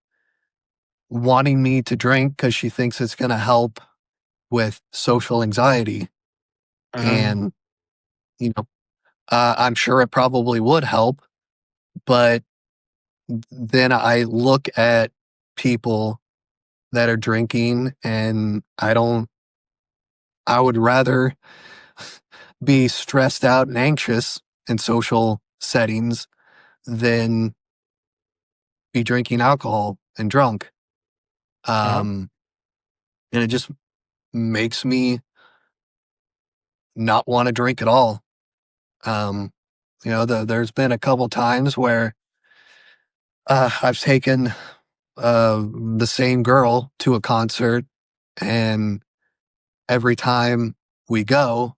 Speaker 2: wanting me to drink because she thinks it's going to help with social anxiety.
Speaker 1: Uh-huh.
Speaker 2: And, you know, I'm sure it probably would help, but then I look at people that are drinking, and I would rather be stressed out and anxious in social settings than be drinking alcohol and drunk.
Speaker 1: Uh-huh.
Speaker 2: Um, and it just makes me not want to drink at all. Um, there's been a couple times where, I've taken, the same girl to a concert, and every time we go,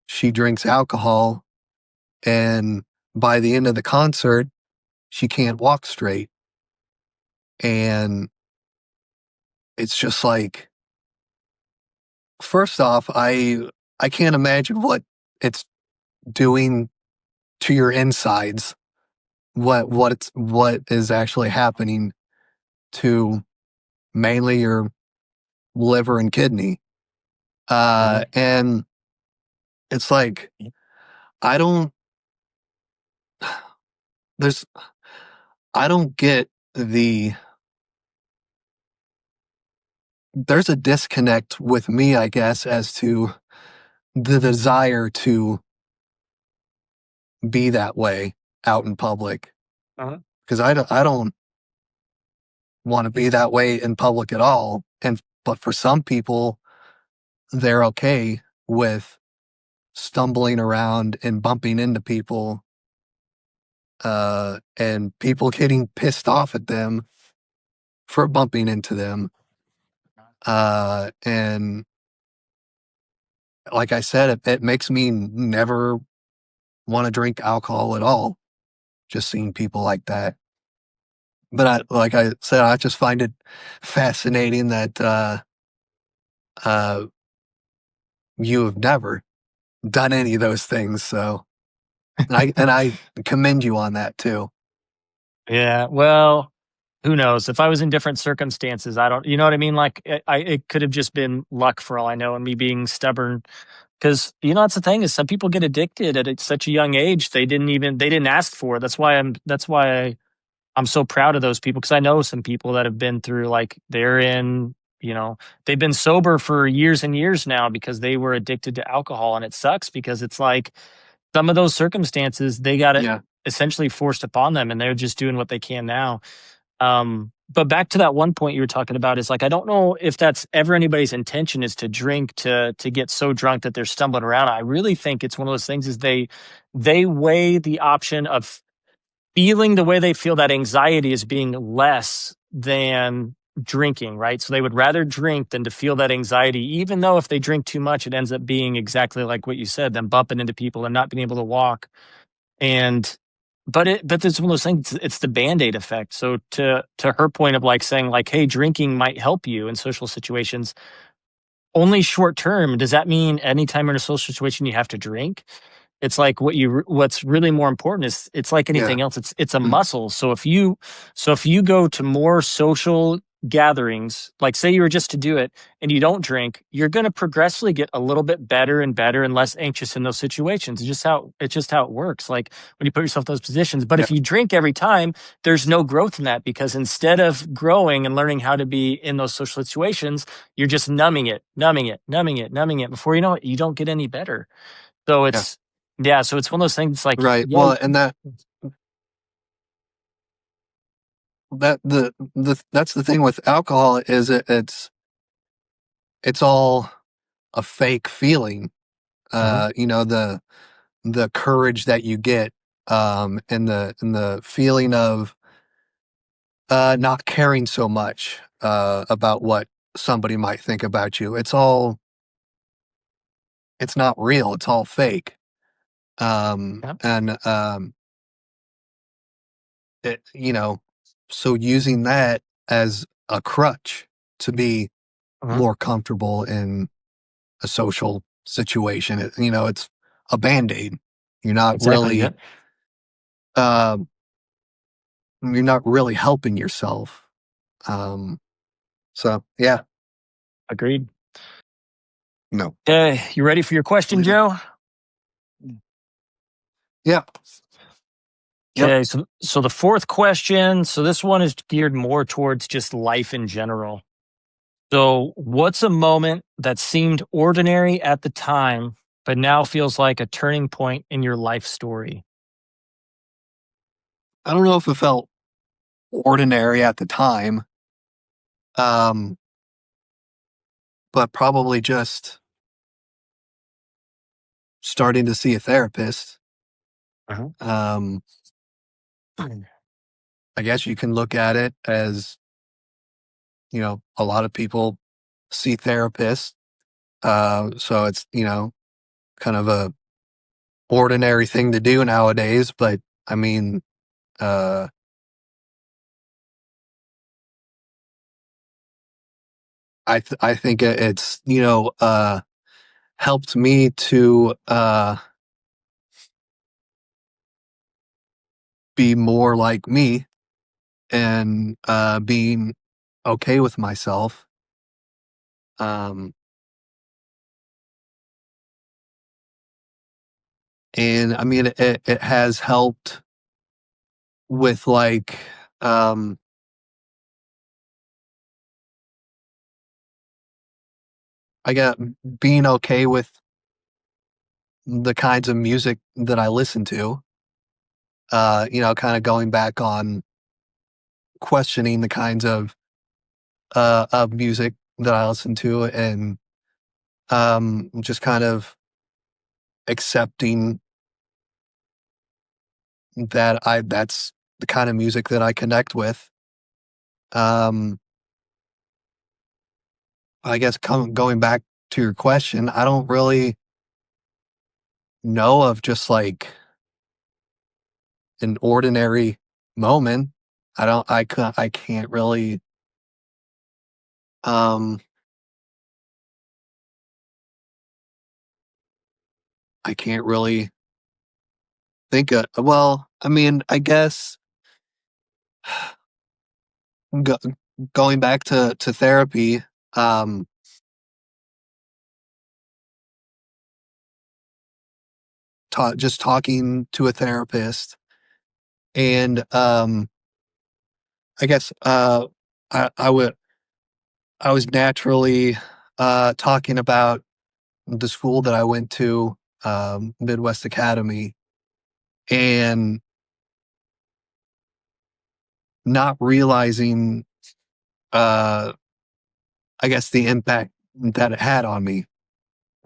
Speaker 2: she drinks alcohol, and by the end of the concert, she can't walk straight. And it's just like, first off, I can't imagine what it's doing to your insides, what is actually happening to mainly your liver and kidney.
Speaker 1: Uh-huh.
Speaker 2: And it's like, I don't there's I don't get there's a disconnect with me, I guess, as to the desire to be that way out in public,
Speaker 1: Uh-huh.
Speaker 2: because I don't want to be that way in public at all. But for some people, they're okay with stumbling around and bumping into people, and people getting pissed off at them for bumping into them. And like I said, it makes me never want to drink alcohol at all, just seeing people like that. But like I said, I just find it fascinating that, uh, you have never done any of those things. So, and I commend you on that too.
Speaker 1: Yeah. Well, who knows? If I was in different circumstances, I don't, you know what I mean? Like it could have just been luck for all I know, and me being stubborn Because that's the thing is some people get addicted at such a young age. They didn't ask for it. That's why I'm so proud of those people because I know some people that have been through like they've been sober for years and years now because they were addicted to alcohol. And it sucks because it's like some of those circumstances, they got it
Speaker 2: Yeah.
Speaker 1: essentially forced upon them and they're just doing what they can now. But back to that one point you were talking about is like, I don't know if that's ever anybody's intention is to drink to get so drunk that they're stumbling around. I really think it's one of those things is they weigh the option of feeling the way they feel that anxiety is being less than drinking, right? So they would rather drink than to feel that anxiety, even though if they drink too much, it ends up being exactly like what you said, them bumping into people and not being able to walk. And but it's one of those things, it's the Band-Aid effect. So to her point of like saying like, hey, drinking might help you in social situations, only short term. Does that mean anytime you're in a social situation you have to drink? It's like what's really more important is it's like
Speaker 2: Yeah.
Speaker 1: anything else. It's a muscle. So if you go to more social gatherings, like say you were just to do it and you don't drink, you're going to progressively get a little bit better and better and less anxious in those situations. It's just how it works. Like when you put yourself in those positions. But
Speaker 2: Yeah.
Speaker 1: if you drink every time, there's no growth in that because instead of growing and learning how to be in those social situations, you're just numbing it, numbing it, numbing it, numbing it. Before you know it, you don't get any better. So
Speaker 2: Yeah.
Speaker 1: it's one of those things like,
Speaker 2: Right.
Speaker 1: yeah,
Speaker 2: Well, and that's the thing with alcohol is it's all a fake feeling.
Speaker 1: mhm,
Speaker 2: The courage that you get, and the feeling of not caring so much about what somebody might think about you. It's not real. It's all fake.
Speaker 1: yeah,
Speaker 2: And it, so using that as a crutch to be
Speaker 1: mhm,
Speaker 2: more comfortable in a social situation, it's a band-aid. You're not
Speaker 1: exactly.
Speaker 2: really,
Speaker 1: Yep.
Speaker 2: um, you're not really helping yourself. Um, so yeah,
Speaker 1: Agreed.
Speaker 2: no,
Speaker 1: Okay. You ready for your question,
Speaker 2: believe it.
Speaker 1: Joe?
Speaker 2: Yeah, yep.
Speaker 1: Okay. So the fourth question. So this one is geared more towards just life in general. So what's a moment that seemed ordinary at the time, but now feels like a turning point in your life story?
Speaker 2: I don't know if it felt ordinary at the time, um, but probably just starting to see a therapist.
Speaker 1: Uh-huh.
Speaker 2: Um, I guess you can look at it as, a lot of people see therapists. So it's, kind of a ordinary thing to do nowadays. But I mean, uh, I think it's, helped me to be more like me and being okay with myself. Um, and I mean, it has helped with like, um, I got being okay with the kinds of music that I listen to, kind of going back on questioning the kinds of music that I listen to and just kind of accepting that that's the kind of music that I connect with. Um, I guess going back to your question, I don't really know of just like an ordinary moment. I can't really, um, I can't really think of, well, I mean, I guess go, going back to therapy, um, just talking to a therapist. And I guess I would I was naturally talking about the school that I went to, Midwest Academy, and not realizing, uh, I guess, the impact that it had on me.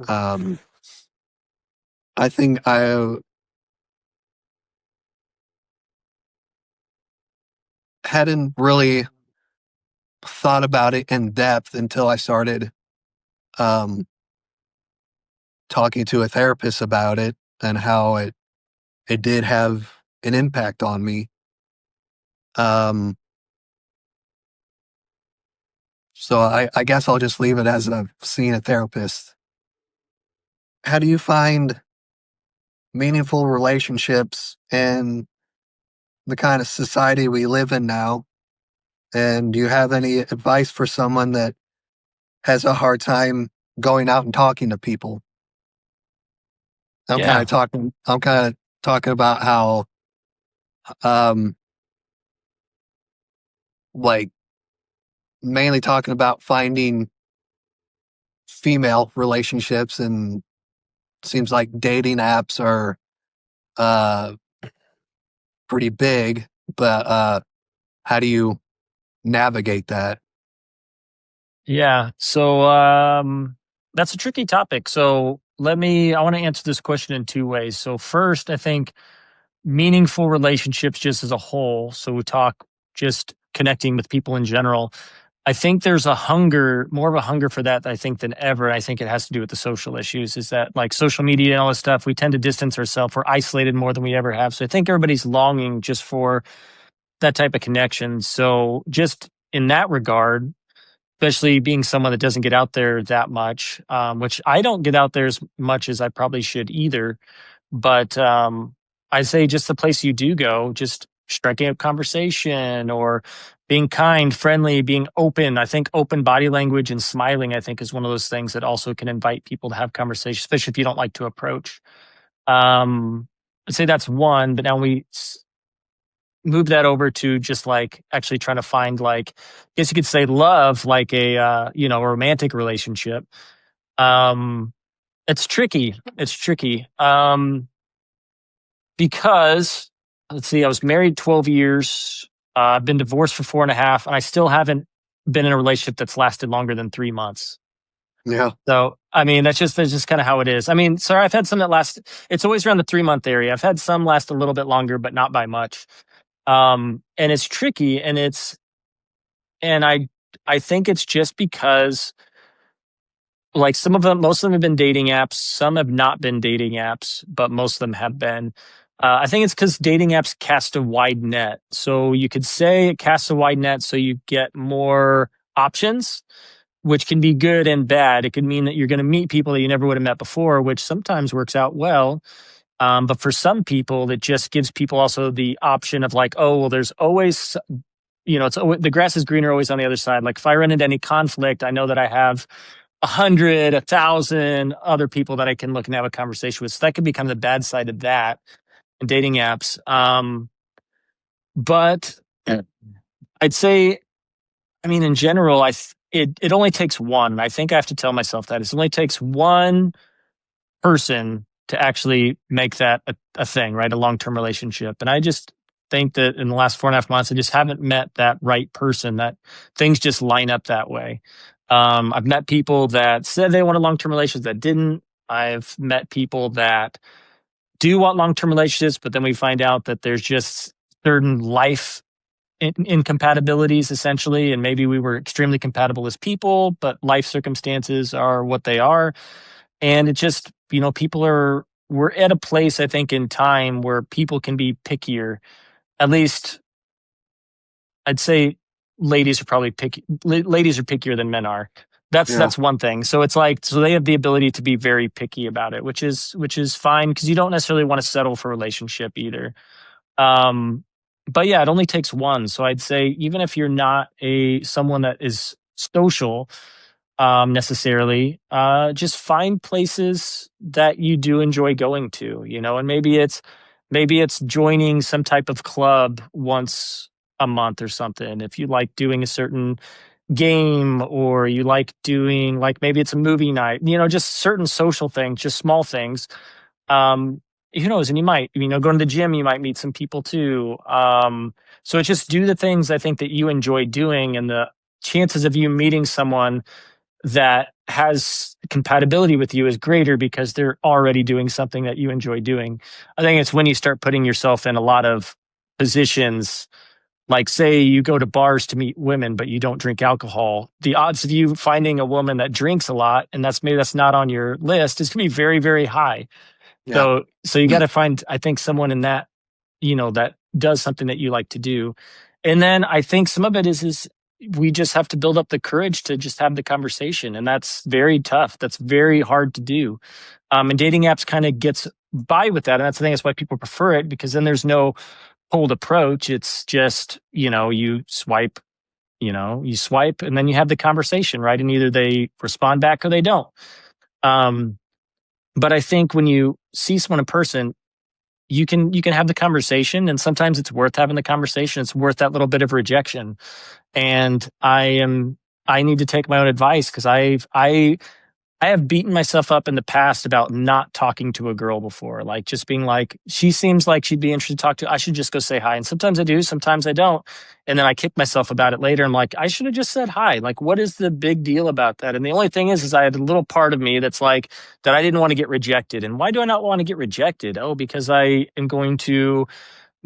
Speaker 2: Um, I think I hadn't really thought about it in depth until I started um, talking to a therapist about it and how it did have an impact on me. Um, so I guess I'll just leave it as I've seen a therapist. How do you find meaningful relationships in the kind of society we live in now? And do you have any advice for someone that has a hard time going out and talking to people?
Speaker 1: Yeah.
Speaker 2: I'm kind of talking about how, um, like, mainly talking about finding female relationships, and seems like dating apps are, uh, pretty big, but, how do you navigate that?
Speaker 1: Yeah. So that's a tricky topic. So I want to answer this question in two ways. So first, I think meaningful relationships just as a whole. So we talk just connecting with people in general. I think there's more of a hunger for that, I think, than ever. I think it has to do with the social issues, is that like social media and all this stuff, we tend to distance ourselves. We're isolated more than we ever have. So I think everybody's longing just for that type of connection. So just in that regard, especially being someone that doesn't get out there that much, which I don't get out there as much as I probably should either. But I say just the place you do go, just striking up conversation or being kind, friendly, being open. I think open body language and smiling, I think, is one of those things that also can invite people to have conversation, especially if you don't like to approach. I'd say that's one, but now move that over to just like actually trying to find like, I guess you could say love, like a romantic relationship. Um, it's tricky. It's tricky. Because let's see, I was married 12 years. I've been divorced for 4.5, and I still haven't been in a relationship that's lasted longer than 3 months.
Speaker 2: Yeah.
Speaker 1: So, I mean, that's just kind of how it is. I mean, sorry, I've had some that last, it's always around the 3 month area. I've had some last a little bit longer, but not by much. And it's tricky, and I think it's just because like most of them have been dating apps. Some have not been dating apps, but most of them have been. I think it's because dating apps cast a wide net. So you could say it casts a wide net so you get more options, which can be good and bad. It could mean that you're going to meet people that you never would have met before, which sometimes works out well. But for some people, it just gives people also the option of like, oh, well, there's always, the grass is greener always on the other side. Like if I run into any conflict, I know that I have 100, 1,000 other people that I can look and have a conversation with. So that could be kind of the bad side of that in dating apps. But I'd say, I mean, in general, it only takes one. I think I have to tell myself that it only takes one person to actually make that a thing, right? A long-term relationship. And I just think that in the last 4.5 months, I just haven't met that right person, that things just line up that way. I've met people that said they wanted long-term relationships that didn't. I've met people that do want long-term relationships, but then we find out that there's just certain life incompatibilities essentially. And maybe we were extremely compatible as people, but life circumstances are what they are. And it just, we're at a place, I think, in time where people can be pickier. At least I'd say ladies are probably picky. Ladies are pickier than men are.
Speaker 2: Yeah.
Speaker 1: That's one thing. So it's like, so they have the ability to be very picky about it, which is fine because you don't necessarily want to settle for a relationship either. Um, but yeah, it only takes one. So I'd say even if you're not someone that is social, necessarily. Just find places that you do enjoy going to, and maybe it's joining some type of club once a month or something. If you like doing a certain game, or you like doing, like, maybe it's a movie night, just certain social things, just small things. um who knows, and you might, going to the gym, you might meet some people too. So it's just do the things I think that you enjoy doing, and the chances of you meeting someone that has compatibility with you is greater because they're already doing something that you enjoy doing. I think it's when you start putting yourself in a lot of positions, like, say you go to bars to meet women, but you don't drink alcohol. The odds of you finding a woman that drinks a lot, and that's not on your list, is going to be very, very high.
Speaker 2: Yeah.
Speaker 1: So you got to find, I think, someone in that, that does something that you like to do. And then I think some of it is we just have to build up the courage to just have the conversation. And that's very tough. That's very hard to do. And dating apps kind of gets by with that. And that's the thing. That's why people prefer it, because then there's no cold approach. It's just, you swipe and then you have the conversation, right? And either they respond back or they don't. Um, but I think when you see someone in person, you can have the conversation, and sometimes it's worth having the conversation. It's worth that little bit of rejection. And I need to take my own advice, because I have beaten myself up in the past about not talking to a girl before, like just being like, she seems like she'd be interested to talk to. I should just go say hi. And sometimes I do, sometimes I don't. And then I kick myself about it later. I'm like, I should have just said hi. Like, what is the big deal about that? And the only thing is I had a little part of me that's like, that I didn't want to get rejected. And why do I not want to get rejected? Oh, because I am going to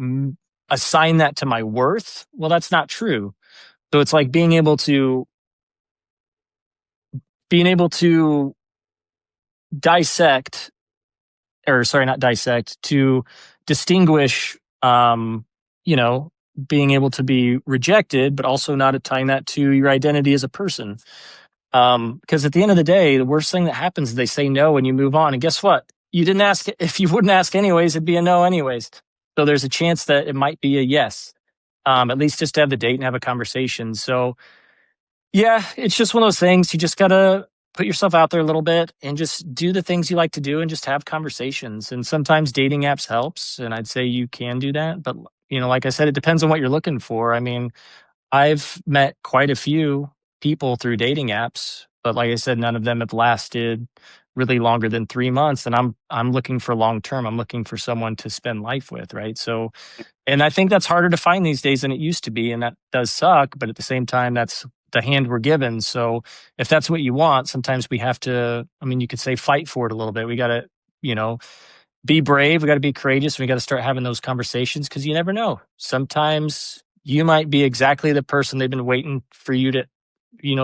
Speaker 1: mm, assign that to my worth. Well, that's not true. So it's like being able to dissect, or sorry, not dissect, to distinguish, you know, being able to be rejected, but also not tying that to your identity as a person. Because at the end of the day, the worst thing that happens is they say no and you move on. And guess what? You didn't ask. If you wouldn't ask anyways, it'd be a no anyways. So there's a chance that it might be a yes. At least just to have the date and have a conversation. So yeah, it's just one of those things. You just gotta put yourself out there a little bit and just do the things you like to do and just have conversations. And sometimes dating apps helps, and I'd say you can do that. But like I said, it depends on what you're looking for. I mean, I've met quite a few people through dating apps, but like I said, none of them have lasted really longer than 3 months. And I'm looking for long term. I'm looking for someone to spend life with, right? So, and I think that's harder to find these days than it used to be, and that does suck. But at the same time, that's the hand we're given. So if that's what you want, sometimes we have to. I mean, you could say fight for it a little bit. We got to, you know, be brave. We got to be courageous. We got to start having those conversations, because you never know. Sometimes you might be exactly the person they've been waiting for you to,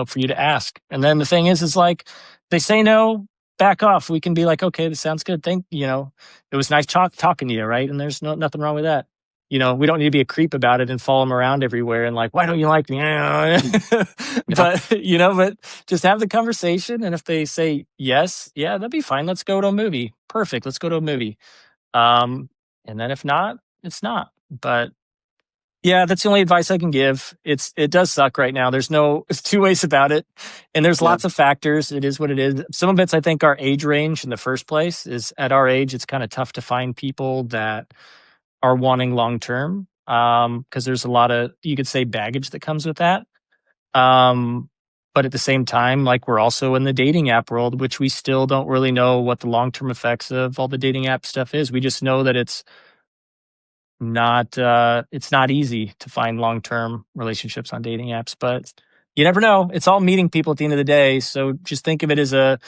Speaker 1: for you to ask. And then the thing is like, they say no, back off. We can be like, okay, this sounds good. It was nice talking to you, right? And there's nothing wrong with that. We don't need to be a creep about it and follow them around everywhere and like, why don't you like me?
Speaker 2: Yeah.
Speaker 1: But just have the conversation. And if they say yes, yeah, that'd be fine. Let's go to a movie. Perfect. Let's go to a movie. Um, and then if not, it's not. But yeah, that's the only advice I can give. It does suck right now. It's two ways about it. And there's
Speaker 2: Yeah.
Speaker 1: lots of factors. It is what it is. Some of it's, I think, our age range in the first place. Is at our age, it's kind of tough to find people that are wanting long term. Because there's a lot of, you could say, baggage that comes with that. Um, but at the same time, like, we're also in the dating app world, which we still don't really know what the long term effects of all the dating app stuff is. We just know that it's not easy to find long term relationships on dating apps, but you never know. It's all meeting people at the end of the day. So just think of it as a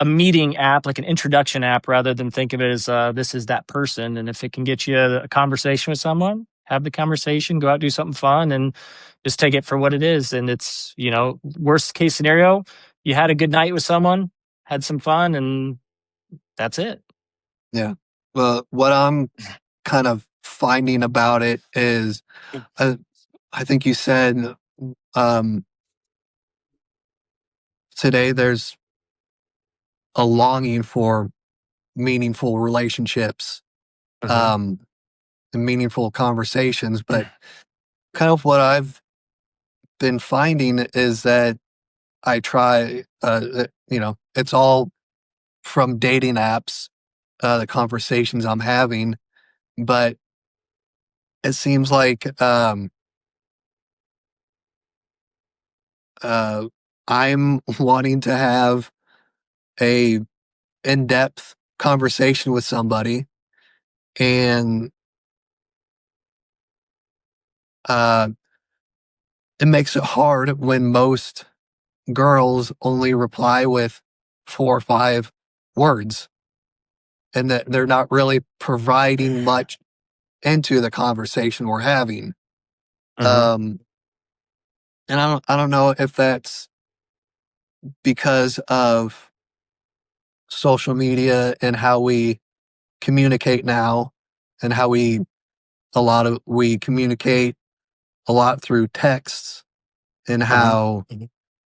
Speaker 1: meeting app, like an introduction app, rather than think of it as this is that person. And if it can get you a conversation with someone, have the conversation, go out, do something fun, and just take it for what it is. And it's, worst case scenario, you had a good night with someone, had some fun, and that's it.
Speaker 2: Yeah. Well, what I'm kind of finding about it is, uh, I think you said, um, today there's a longing for meaningful relationships,
Speaker 1: Mhm.
Speaker 2: um, and meaningful conversations. But kind of what I've been finding is that I try, it's all from dating apps, the conversations I'm having, but it seems like uh, I'm wanting to have a in-depth conversation with somebody, and uh, it makes it hard when most girls only reply with 4 or 5 words, and that they're not really providing much into the conversation we're having.
Speaker 1: Mm-hmm.
Speaker 2: Um, and I don't know if that's because of social media and how we communicate now, and how we communicate a lot through texts, and
Speaker 1: Mm-hmm.
Speaker 2: how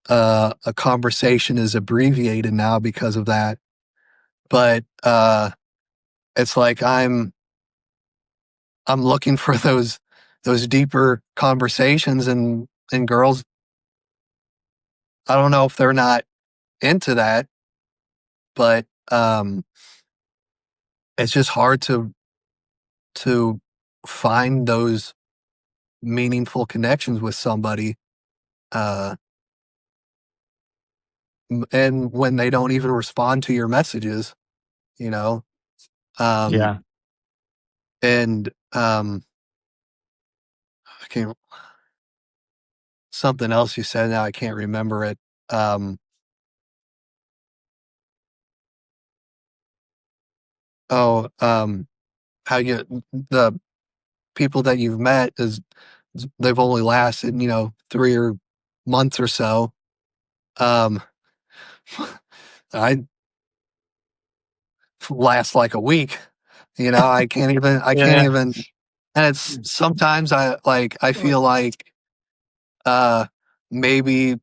Speaker 2: a conversation is abbreviated now because of that. But it's like I'm looking for those deeper conversations, and girls, I don't know if they're not into that, but it's just hard to find those meaningful connections with somebody, uh, and when they don't even respond to your messages, you know, um,
Speaker 1: Yeah.
Speaker 2: and I can't something else you said now I can't remember it. Um, oh, how the people that you've met they've only lasted 3 or months or so. Um, I last like a week. I can't
Speaker 1: Yeah.
Speaker 2: even, and it's sometimes I feel like uh maybe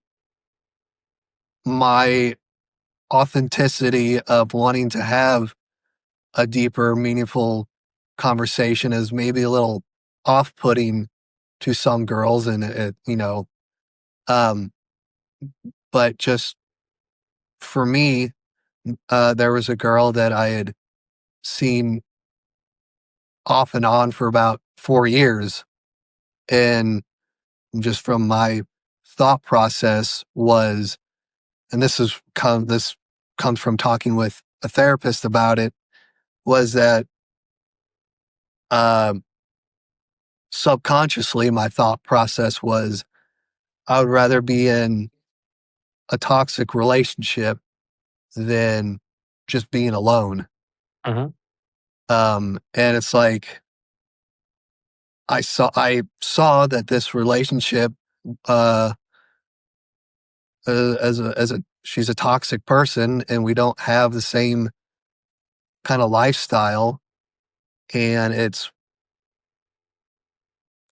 Speaker 2: my authenticity of wanting to have a deeper, meaningful conversation is maybe a little off-putting to some girls, and um, but just for me, there was a girl that I had seen off and on for about 4 years, and just from my thought process was, and this comes from talking with a therapist about it, was that um, subconsciously my thought process was I would rather be in a toxic relationship than just being alone.
Speaker 1: Mm-hmm.
Speaker 2: And it's like I saw that this relationship, uh, as a she's a toxic person, and we don't have the same kind of lifestyle, and it's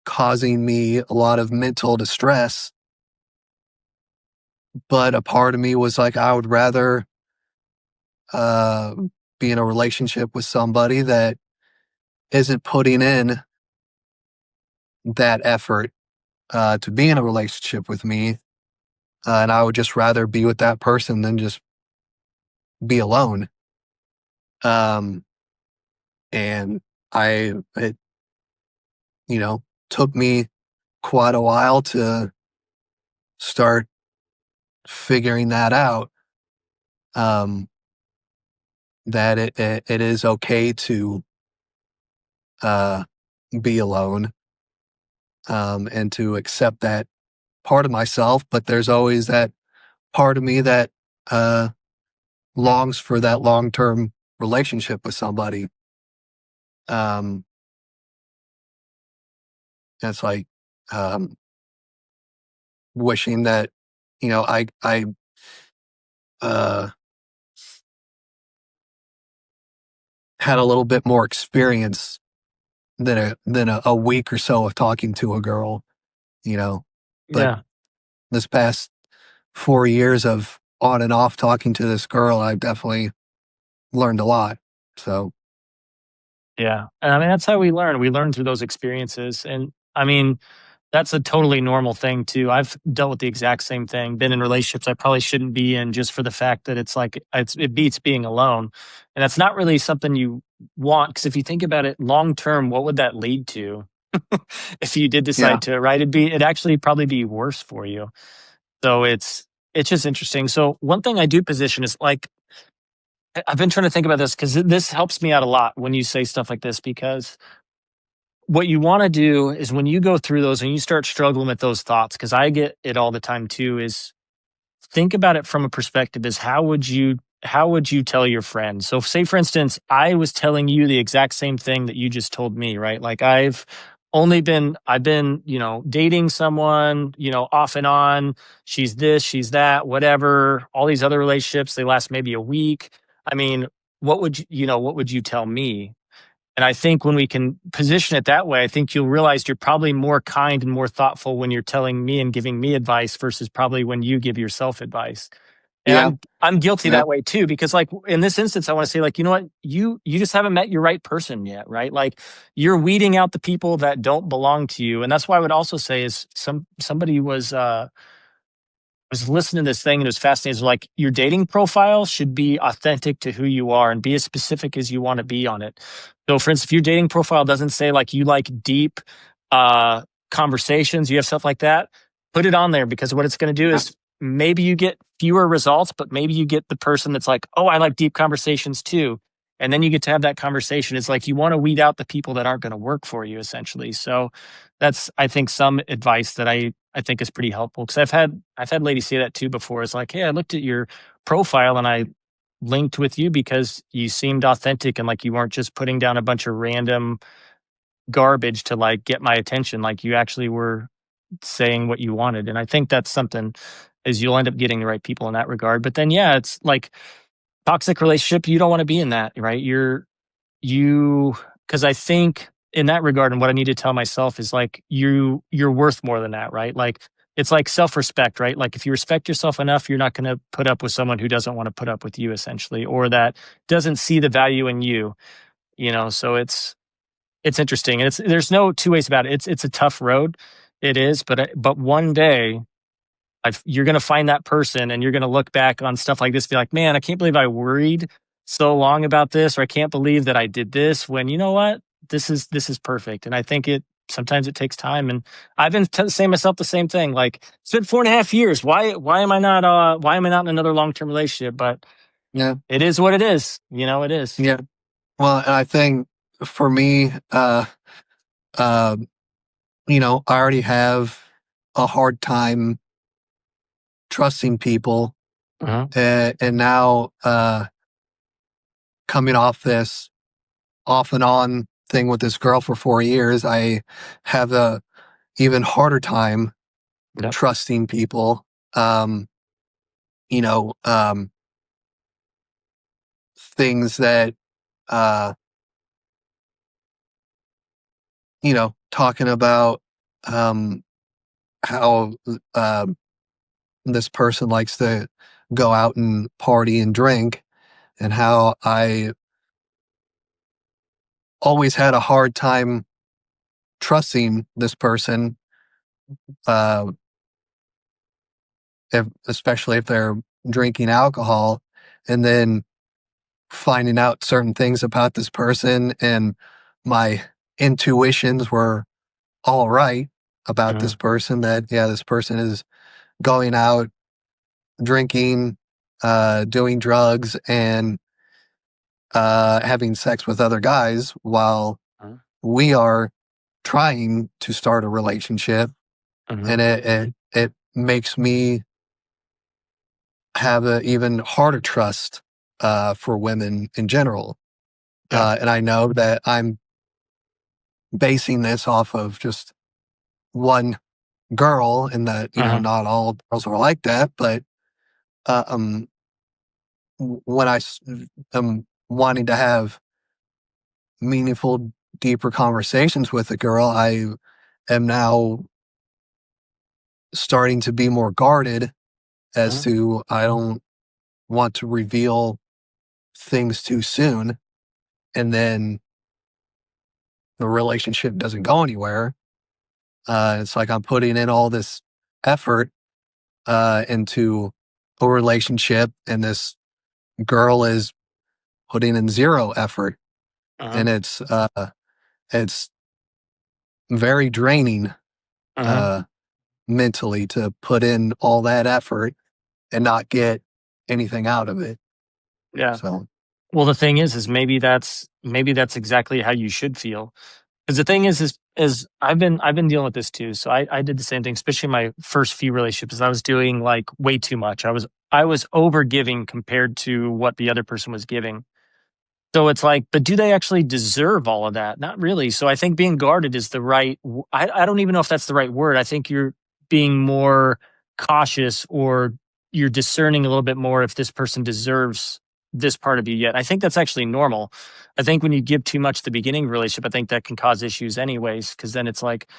Speaker 2: causing me a lot of mental distress. But a part of me was like, I would rather uh, be in a relationship with somebody that isn't putting in that effort to be in a relationship with me, and I would just rather be with that person than just be alone. Um, and it you know took me quite a while to start figuring that out. Um, that it is okay to uh, be alone, and to accept that part of myself, but there's always that part of me that uh, longs for that long term relationship with somebody. Um, it's like um, wishing that I uh, had a little bit more experience than a week or so of talking to a girl, you know. But
Speaker 1: Yeah.
Speaker 2: this past 4 years of on and off talking to this girl, I've definitely learned a lot. So
Speaker 1: Yeah. And I mean, that's how we learn. We learn through those experiences. And I mean, that's a totally normal thing too. I've dealt with the exact same thing. Been in relationships I probably shouldn't be in just for the fact that it's like it beats being alone, and that's not really something you want. Because if you think about it long term, what would that lead to? If you did
Speaker 2: Yeah.
Speaker 1: decide to, right? It'd actually probably be worse for you. So it's just interesting. So one thing I do position is like I've been trying to think about this because this helps me out a lot when you say stuff like this, because what you want to do is when you go through those and you start struggling with those thoughts, because I get it all the time too, is think about it from a perspective is how would you tell your friend? So say for instance, I was telling you the exact same thing that you just told me, right? Like I've been, dating someone, off and on. She's this, she's that, whatever. All these other relationships, they last maybe a week. I mean, what would you tell me? And I think when we can position it that way, I think you'll realize you're probably more kind and more thoughtful when you're telling me and giving me advice versus probably when you give yourself advice. And
Speaker 2: Yeah.
Speaker 1: I'm guilty
Speaker 2: Yeah.
Speaker 1: that way too, because like in this instance, I want to say like, you know what, you just haven't met your right person yet, right? Like you're weeding out the people that don't belong to you. And that's why I would also say is somebody was listening to this thing and it was fascinating. It's like your dating profile should be authentic to who you are and be as specific as you want to be on it. So, for instance, if your dating profile doesn't say like you like deep uh, conversations, you have stuff like that, put it on there, because what it's going to do is maybe you get fewer results, but maybe you get the person that's like, oh, I like deep conversations too. And then you get to have that conversation. It's like you want to weed out the people that aren't going to work for you, essentially. So that's, I think, some advice that I think is pretty helpful, because I've had ladies say that too before. It's like, hey, I looked at your profile and I linked with you because you seemed authentic and like you weren't just putting down a bunch of random garbage to like get my attention. Like you actually were saying what you wanted. And I think that's something, is you'll end up getting the right people in that regard. But then yeah, it's like toxic relationship, you don't want to be in that, right? You because I think in that regard, and what I need to tell myself is like you're worth more than that, right? Like it's like self-respect, right? Like if you respect yourself enough, you're not going to put up with someone who doesn't want to put up with you, essentially, or that doesn't see the value in you. So it's interesting, and there's no two ways about it. It's a tough road, it is, but one day you're going to find that person and you're going to look back on stuff like this, be like, man, I can't believe I worried so long about this, or I can't believe that I did this, when you know what, this is perfect. And I think sometimes it takes time. And I've been saying myself the same thing. Like it's been 4.5 years. Why am I not in another long-term relationship? But
Speaker 2: Yeah.
Speaker 1: it is what it is. It is.
Speaker 2: Yeah. Well, and I think for me, uh, I already have a hard time trusting people,
Speaker 1: Uh-huh.
Speaker 2: and now coming off this off and on thing with this girl for 4 years, I have a even harder time
Speaker 1: Yep.
Speaker 2: trusting people. Um, you know, um, Things that uh, talking about um, how this person likes to go out and party and drink, and how I always had a hard time trusting this person, uh, especially if they're drinking alcohol, and then finding out certain things about this person, and my intuitions were all right about
Speaker 1: Uh-huh.
Speaker 2: this person, that, yeah, this person is going out, drinking, doing drugs, and having sex with other guys while
Speaker 1: Uh-huh.
Speaker 2: we are trying to start a relationship.
Speaker 1: Uh-huh.
Speaker 2: And it makes me have an even harder trust for women in general.
Speaker 1: Yeah.
Speaker 2: And I know that I'm basing this off of just one girl, and that,
Speaker 1: Uh-huh.
Speaker 2: not all girls are like that. But uh, um, when am wanting to have meaningful, deeper conversations with a girl, I am now starting to be more guarded as
Speaker 1: Uh-huh.
Speaker 2: to, I don't want to reveal things too soon, and then the relationship doesn't go anywhere. It's like I'm putting in all this effort into a relationship, and this girl is putting in zero effort,
Speaker 1: Uh-huh.
Speaker 2: and it's very draining
Speaker 1: Uh-huh.
Speaker 2: uh, mentally to put in all that effort and not get anything out of it.
Speaker 1: Yeah.
Speaker 2: So
Speaker 1: Well, the thing is maybe that's exactly how you should feel. Because the thing is I've been dealing with this too. So I did the same thing, especially in my first few relationships. I was doing like way too much. I was over giving compared to what the other person was giving. So it's like, but do they actually deserve all of that? Not really. So I think being guarded is the right. I don't even know if that's the right word. I think you're being more cautious, or you're discerning a little bit more if this person deserves this part of you yet. I think that's actually normal. I think when you give too much at the beginning of a relationship, I think that can cause issues anyways, because then it's like,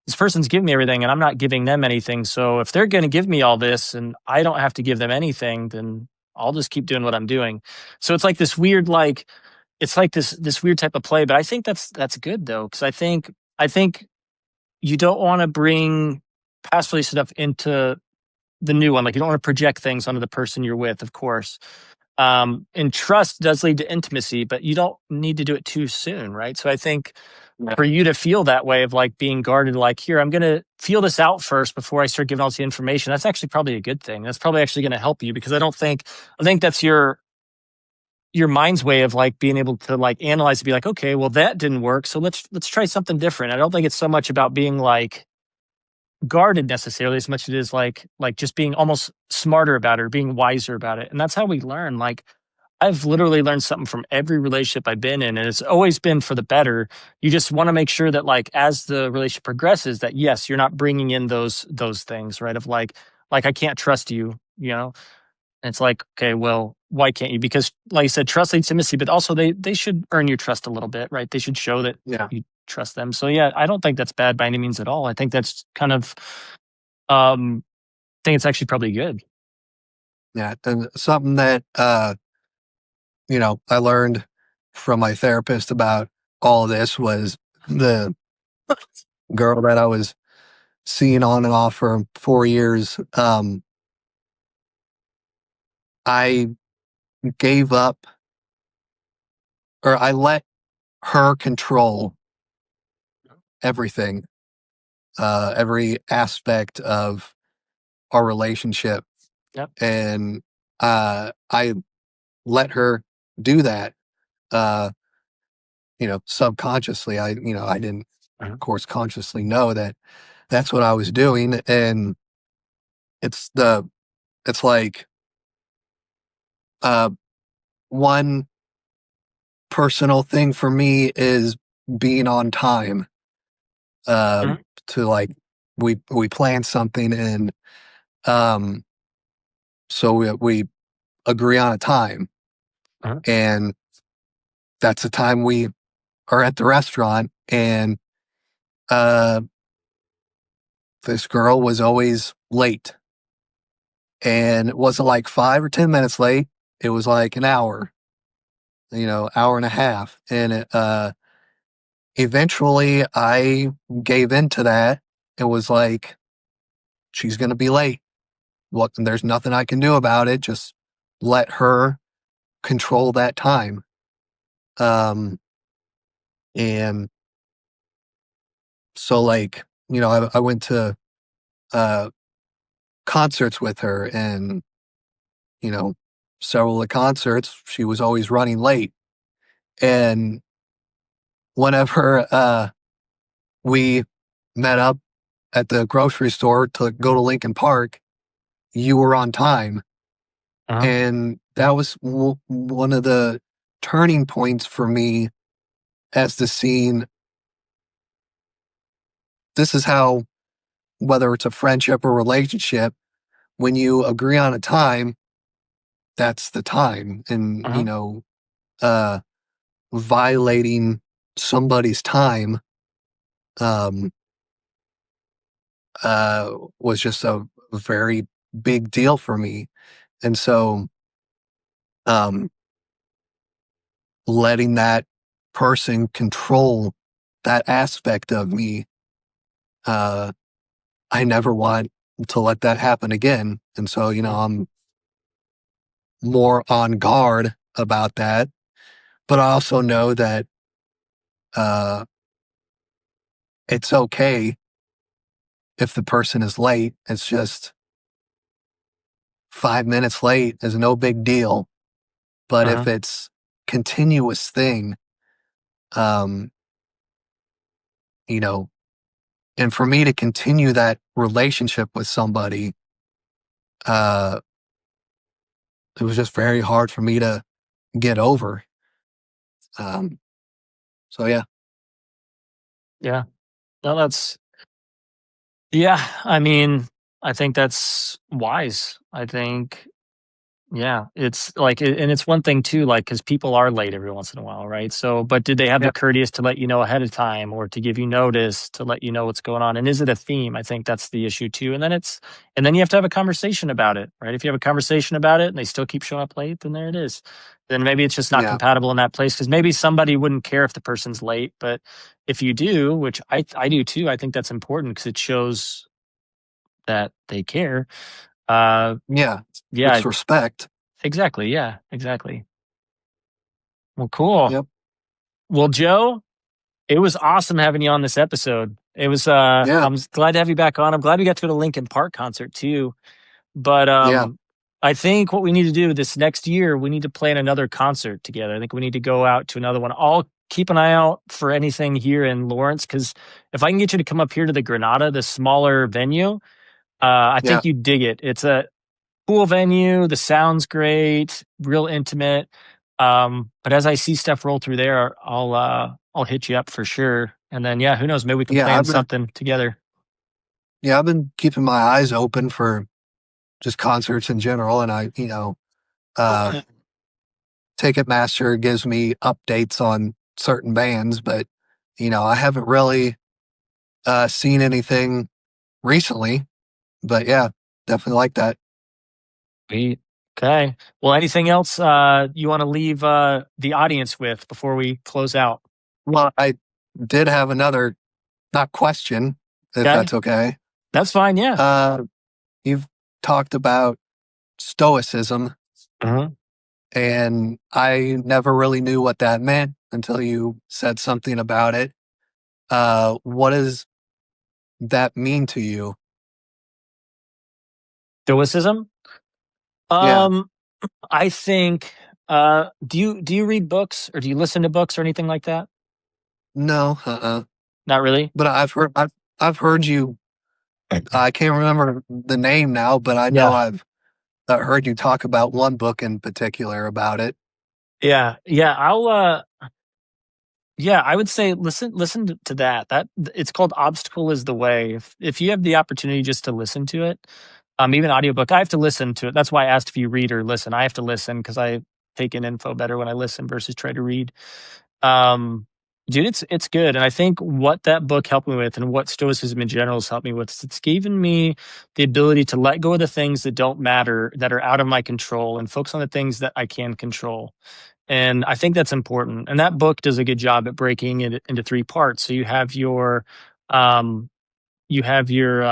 Speaker 1: this person's giving me everything and I'm not giving them anything. So if they're going to give me all this and I don't have to give them anything, then I'll just keep doing what I'm doing. So it's like this weird, like, it's like this weird type of play, but I think that's good though, because I think you don't want to bring past relationship stuff into the new one. Like, you don't want to project things onto the person you're with, of course. And trust does lead to intimacy, but you don't need to do it too soon, right? So I think for you to feel that way of like being guarded, like, here, I'm gonna feel this out first before I start giving all the information. That's actually probably a good thing. That's probably actually going to help you, because I think that's your mind's way of like being able to like analyze and be like, okay, well, that didn't work, so let's try something different. I don't think it's so much about being like guarded necessarily, as much as it is like just being almost smarter about it, or being wiser about it. And that's how we learn. Like, I've literally learned something from every relationship I've been in, and it's always been for the better. You just want to make sure that, like, as the relationship progresses, that yes, you're not bringing in those things, right? Of like I can't trust you, you know. And it's like, okay, well, why can't you? Because, like I said, trust leads to intimacy, but also they should earn your trust a little bit, right? They should show that
Speaker 2: yeah,
Speaker 1: you trust them. So yeah, I don't think that's bad by any means at all. I think that's kind of, I think it's actually probably good.
Speaker 2: yeah, and something that I learned from my therapist about all of this was the girl that I was seeing on and off for 4 years. I gave up, or I let her control everything, every aspect of our relationship,
Speaker 1: Yep.
Speaker 2: and I let her do that. Uh, subconsciously, I didn't,
Speaker 1: Uh-huh.
Speaker 2: of course, consciously know that that's what I was doing, and it's the it's like uh, one personal thing for me is being on time. Uh,
Speaker 1: Uh-huh.
Speaker 2: to like we plan something, and um, so we agree on a time,
Speaker 1: Uh-huh.
Speaker 2: and that's the time we are at the restaurant, and uh, this girl was always late, and it wasn't like 5 or 10 minutes late. It was like an hour, hour and a half, and eventually I gave in to that. It was like, she's going to be late. What? There's nothing I can do about it. Just let her control that time. Um, and so like, I went to uh, concerts with her, and you know, several of the concerts, she was always running late. And whenever we met up at the grocery store to go to Lincoln Park, you were on time.
Speaker 1: Uh-huh.
Speaker 2: And that was one of the turning points for me, as to seeing this is how, whether it's a friendship or relationship, when you agree on a time, that's the time. And,
Speaker 1: Uh-huh.
Speaker 2: uh, violating somebody's time um, was just a very big deal for me. And so um, letting that person control that aspect of me uh, I never want to let that happen again. And so,
Speaker 1: Mm.
Speaker 2: I'm more on guard about that. But I also know that uh, it's okay if the person is late. It's just 5 minutes late is no big deal. But if
Speaker 1: Uh-huh.
Speaker 2: it's continuous thing, um, you know, and for me to continue that relationship with somebody, uh, it was just very hard for me to get over. Um, so yeah,
Speaker 1: Yeah. No, yeah. I mean, I think that's wise. I think, yeah, it's like, and it's one thing too, like, because people are late every once in a while, right? So, but did they have the
Speaker 2: yeah,
Speaker 1: courteous to let you know ahead of time or to give you notice to let you know what's going on? And is it a theme? I think that's the issue too. And then you have to have a conversation about it, right? If you have a conversation about it and they still keep showing up late, then there it is. Then maybe it's just not
Speaker 2: yeah,
Speaker 1: compatible in that place because maybe somebody wouldn't care if the person's late, but if you do, which I do too, I think that's important because it shows that they care. Uh,
Speaker 2: yeah.
Speaker 1: yeah,
Speaker 2: It's respect.
Speaker 1: exactly. Yeah, exactly. Well, cool.
Speaker 2: Yep.
Speaker 1: Well, Joe, it was awesome having you on this episode. It was
Speaker 2: Yeah.
Speaker 1: I'm glad to have you back on. I'm glad we got to go to Linkin Park concert too. But
Speaker 2: Yeah.
Speaker 1: I think what we need to do this next year, we need to plan another concert together. I think we need to go out to another one. I'll keep an eye out for anything here in Lawrence cuz if I can get you to come up here to the Granada, the smaller venue, I
Speaker 2: Yeah.
Speaker 1: think you dig it. It's a cool venue. The sound's great, real intimate. But as I see stuff roll through there, I'll hit you up for sure. And then yeah, who knows? Maybe we can
Speaker 2: Yeah.
Speaker 1: plan something together.
Speaker 2: I've been keeping my eyes open for just concerts in general. And uh, Ticketmaster gives me updates on certain bands, but, I haven't really, seen anything recently, but yeah, definitely like that.
Speaker 1: Sweet. Okay. Well, anything else you want to leave the audience with before we close out?
Speaker 2: Well, I did have another, not question, if
Speaker 1: Okay.
Speaker 2: that's okay.
Speaker 1: That's fine. Yeah.
Speaker 2: Uh, you've talked about Stoicism,
Speaker 1: Uh-huh.
Speaker 2: and I never really knew what that meant until you said something about it. What does that mean to you?
Speaker 1: Stoicism.
Speaker 2: Yeah.
Speaker 1: Um, I think do you read books or do you listen to books or anything like that?
Speaker 2: No,
Speaker 1: Not really?
Speaker 2: but I've heard you. I can't remember the name now, but I know
Speaker 1: Yeah.
Speaker 2: I've heard you talk about one book in particular about it.
Speaker 1: Yeah. Yeah. Yeah, I would say listen to that. It's called Obstacle is the Way. If you have the opportunity just to listen to it, even audiobook, I have to listen to it. That's why I asked if you read or listen. I have to listen because I take in info better when I listen versus try to read. Um, dude, it's good. And I think what that book helped me with and what Stoicism in general has helped me with is it's given me the ability to let go of the things that don't matter, that are out of my control, and focus on the things that I can control. And I think that's important. And that book does a good job at breaking it into three parts. So um, you have your,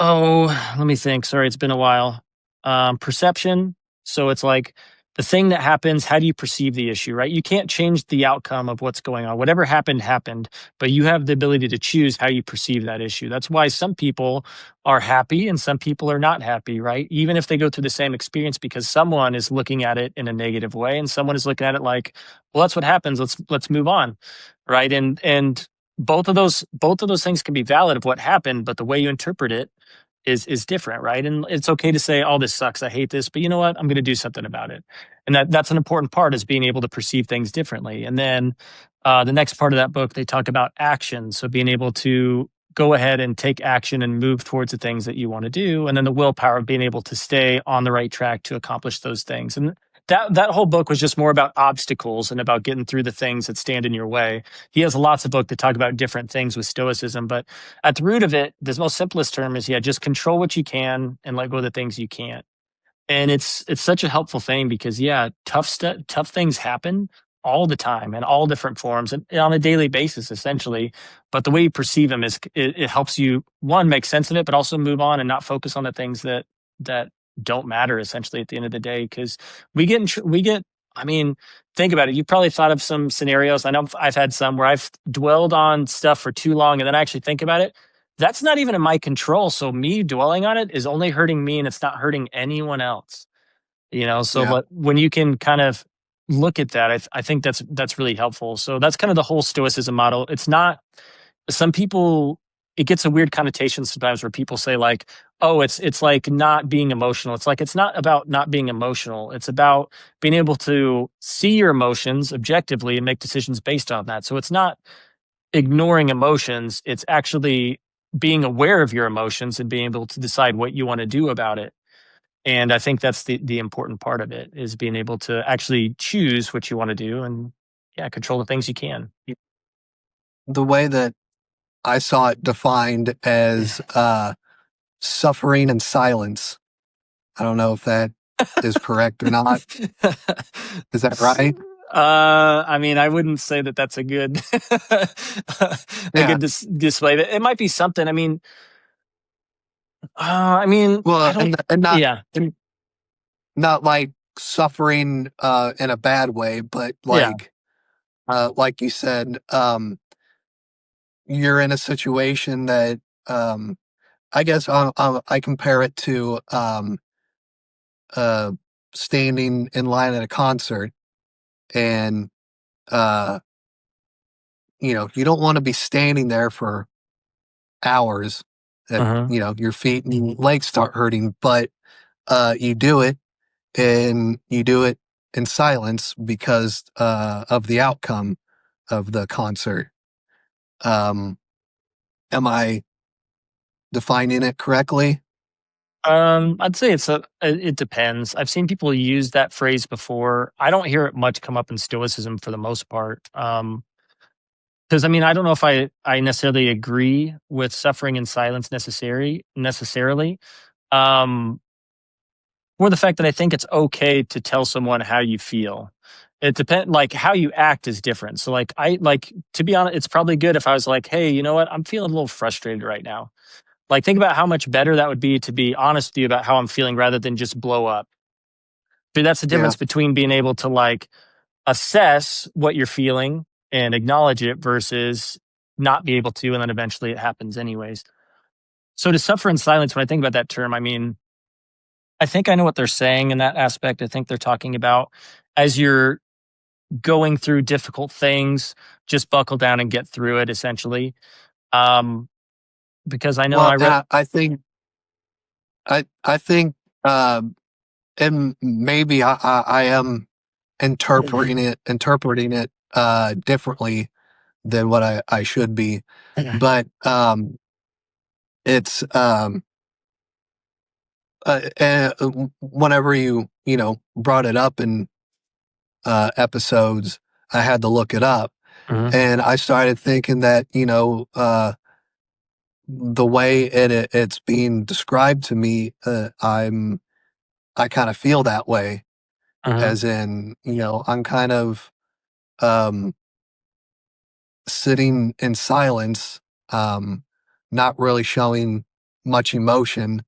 Speaker 1: oh, let me think. Sorry, it's been a while. Perception. So it's like the thing that happens, how do you perceive the issue, right? You can't change the outcome of what's going on. Whatever happened, happened, but you have the ability to choose how you perceive that issue. That's why some people are happy and some people are not happy, right? Even if they go through the same experience, because someone is looking at it in a negative way and someone is looking at it like, well, that's what happens. Let's move on. Right. And both of those things can be valid of what happened, but the way you interpret it is different, right? And it's okay to say, "Oh, this sucks. I hate this," but you know what? I'm going to do something about it. And that's an important part is being able to perceive things differently. And then the next part of that book, they talk about action, so being able to go ahead and take action and move towards the things that you want to do, and then the willpower of being able to stay on the right track to accomplish those things. And that whole book was just more about obstacles and about getting through the things that stand in your way. He has lots of books that talk about different things with stoicism, but at the root of it, the most simplest term is, yeah, just control what you can and let go of the things you can't. And it's such a helpful thing because, yeah, tough things happen, all the time in all different forms and on a daily basis, essentially. But the way you perceive them it helps you, one, make sense of it, but also move on and not focus on the things that don't matter essentially at the end of the day. Because we get, I mean, think about it. You've probably thought of some scenarios. I know I've had some where I've dwelled on stuff for too long and then I actually think about it. That's not even in my control. So me dwelling on it is only hurting me and it's not hurting anyone else. So
Speaker 2: Yeah.
Speaker 1: but when you can kind of look at that, I think that's really helpful. So that's kind of the whole Stoicism model. It's not, some people, it gets a weird connotation sometimes where people say like, oh, it's like not being emotional. It's like, it's not about not being emotional. It's about being able to see your emotions objectively and make decisions based on that. So it's not ignoring emotions. It's actually being aware of your emotions and being able to decide what you want to do about it. And I think that's the important part of it, is being able to actually choose what you want to do and control the things you can.
Speaker 2: The way that I saw it defined as suffering and silence. I don't know if that is correct or not. Is that right?
Speaker 1: I mean, I wouldn't say that that's a good a
Speaker 2: Yeah.
Speaker 1: good display. It might be something. I
Speaker 2: Well,
Speaker 1: don't.
Speaker 2: and not
Speaker 1: Yeah,
Speaker 2: and not like suffering in a bad way, but
Speaker 1: yeah.
Speaker 2: like you said, you're in a situation that I guess I compare it to uh, standing in line at a concert, and uh, you don't want to be standing there for hours. That
Speaker 1: Uh-huh.
Speaker 2: your feet and legs start hurting, but you do it, and you do it in silence because of the outcome of the concert. Um, am I defining it correctly?
Speaker 1: I'd say it depends. I've seen people use that phrase before. I don't hear it much come up in Stoicism for the most part. Because I don't know if I necessarily agree with suffering in silence necessarily. Um, for the fact that I think it's okay to tell someone how you feel. It depends, like how you act is different. So like to be honest, it's probably good if I was like, hey, you know what? I'm feeling a little frustrated right now. Like think about how much better that would be to be honest with you about how I'm feeling rather than just blow up. But that's the
Speaker 2: Yeah,
Speaker 1: difference between being able to like assess what you're feeling and acknowledge it versus not be able to, and then eventually it happens anyways. So to suffer in silence, when I think about that term, I think I know what they're saying in that aspect. I think they're talking about as you're going through difficult things, just buckle down and get through it essentially. Um, because I know
Speaker 2: well,
Speaker 1: I
Speaker 2: and
Speaker 1: read,
Speaker 2: I think um, and maybe I am interpreting it differently than what I should be, but it's whenever you brought it up in episodes, I had to look it up,
Speaker 1: Mhm,
Speaker 2: and I started thinking that the way it's being described to me, I kind of feel that way,
Speaker 1: mhm,
Speaker 2: as in I'm kind of um, sitting in silence, um, not really showing much emotion,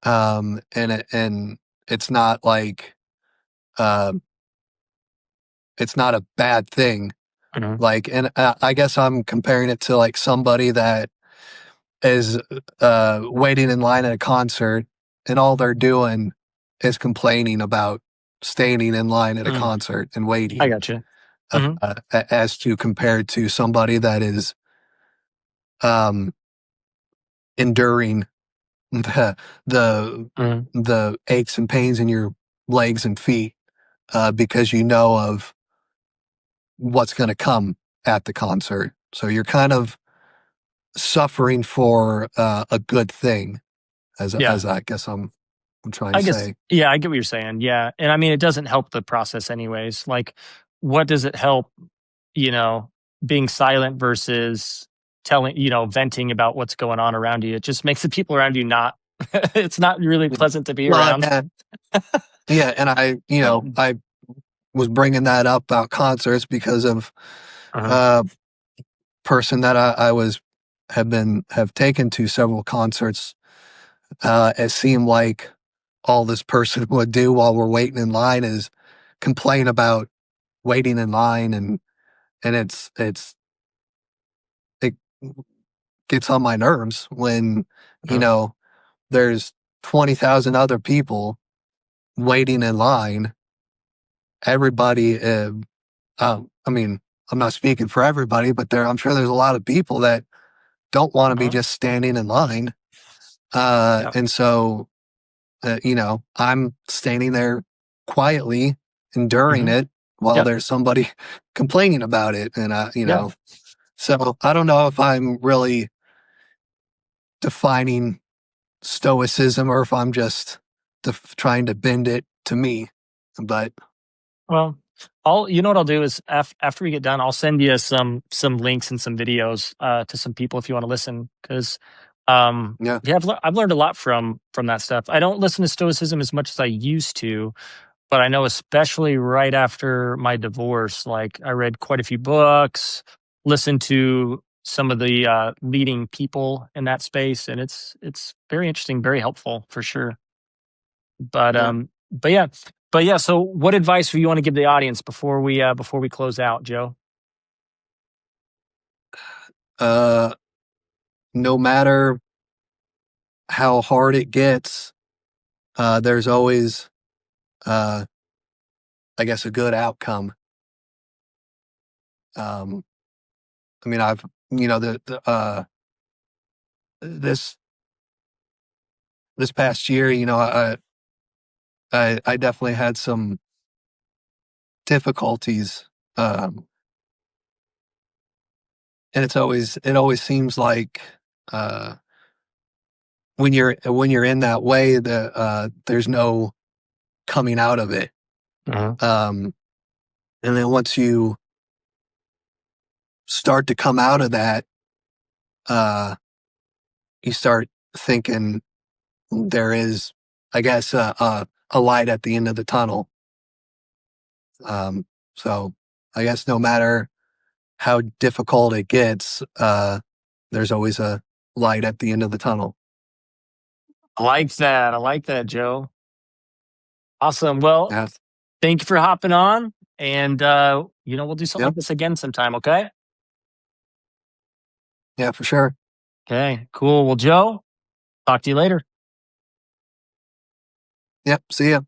Speaker 2: and it's not like uh, it's not a bad thing.
Speaker 1: mhm,
Speaker 2: Like, and I guess I'm comparing it to like somebody that is waiting in line at a concert, and all they're doing is complaining about standing in line at a
Speaker 1: mhm.
Speaker 2: concert and
Speaker 1: I
Speaker 2: waiting,
Speaker 1: got you. Hmm.
Speaker 2: as to compared to somebody that is um, enduring the the
Speaker 1: Hmm.
Speaker 2: the aches and pains in your legs and feet, because you know of what's going to come at the concert. So you're kind of suffering for a good thing,
Speaker 1: Yeah.
Speaker 2: as I guess I'm trying to
Speaker 1: I guess,
Speaker 2: say.
Speaker 1: yeah, I get what you're saying. Yeah. And it doesn't help the process anyways. Like, what does it help, you know, being silent versus telling, venting about what's going on around you? It just makes the people around you not, it's not really
Speaker 2: Yeah.
Speaker 1: pleasant to be
Speaker 2: Well,
Speaker 1: around.
Speaker 2: yeah, and I was bringing that up about concerts because of
Speaker 1: Uh-huh.
Speaker 2: a person that I have taken to several concerts. It seemed like all this person would do while we're waiting in line is complain about waiting in line, and it gets on my nerves when, you
Speaker 1: Uh-huh.
Speaker 2: know, there's 20,000 other people waiting in line. Everybody, I mean, I'm not speaking for everybody, but I'm sure there's a lot of people that don't want to be
Speaker 1: Uh-huh.
Speaker 2: just standing in line.
Speaker 1: Yeah.
Speaker 2: And so, I'm standing there quietly enduring
Speaker 1: Hmm.
Speaker 2: it while
Speaker 1: Yep.
Speaker 2: there's somebody complaining about it. And,
Speaker 1: Yeah.
Speaker 2: so I don't know if I'm really defining stoicism or if I'm just trying to bend it to me. But
Speaker 1: Well, you know what I'll do is after we get done, I'll send you some links and some videos to some people if you want to listen, because
Speaker 2: yeah,
Speaker 1: yeah, I've learned a lot from that stuff. I don't listen to Stoicism as much as I used to, but I know especially right after my divorce, like I read quite a few books, listened to some of the leading people in that space, and it's very interesting, very helpful for sure. But
Speaker 2: yeah.
Speaker 1: but yeah, but yeah. So, what advice do you want to give the audience before we close out, Joe?
Speaker 2: Uh, no matter how hard it gets, there's always, uh, I guess, a good outcome. Um, I mean, this this past year, I definitely had some difficulties, and it always seems like, uh, when you're in that way, there's no coming out of it.
Speaker 1: Uh-huh.
Speaker 2: Um, and then once you start to come out of that, uh, you start thinking there is, I guess, a light at the end of the tunnel. Um, so I guess no matter how difficult it gets, there's always a light at the end of the tunnel.
Speaker 1: I like that. I like that, Joe. Awesome. Well,
Speaker 2: Yeah.
Speaker 1: thank you for hopping on, and we'll do something
Speaker 2: Yep.
Speaker 1: like this again sometime. Okay.
Speaker 2: Yeah, for sure.
Speaker 1: Okay. Cool. Well, Joe, talk to you later.
Speaker 2: Yep. See ya.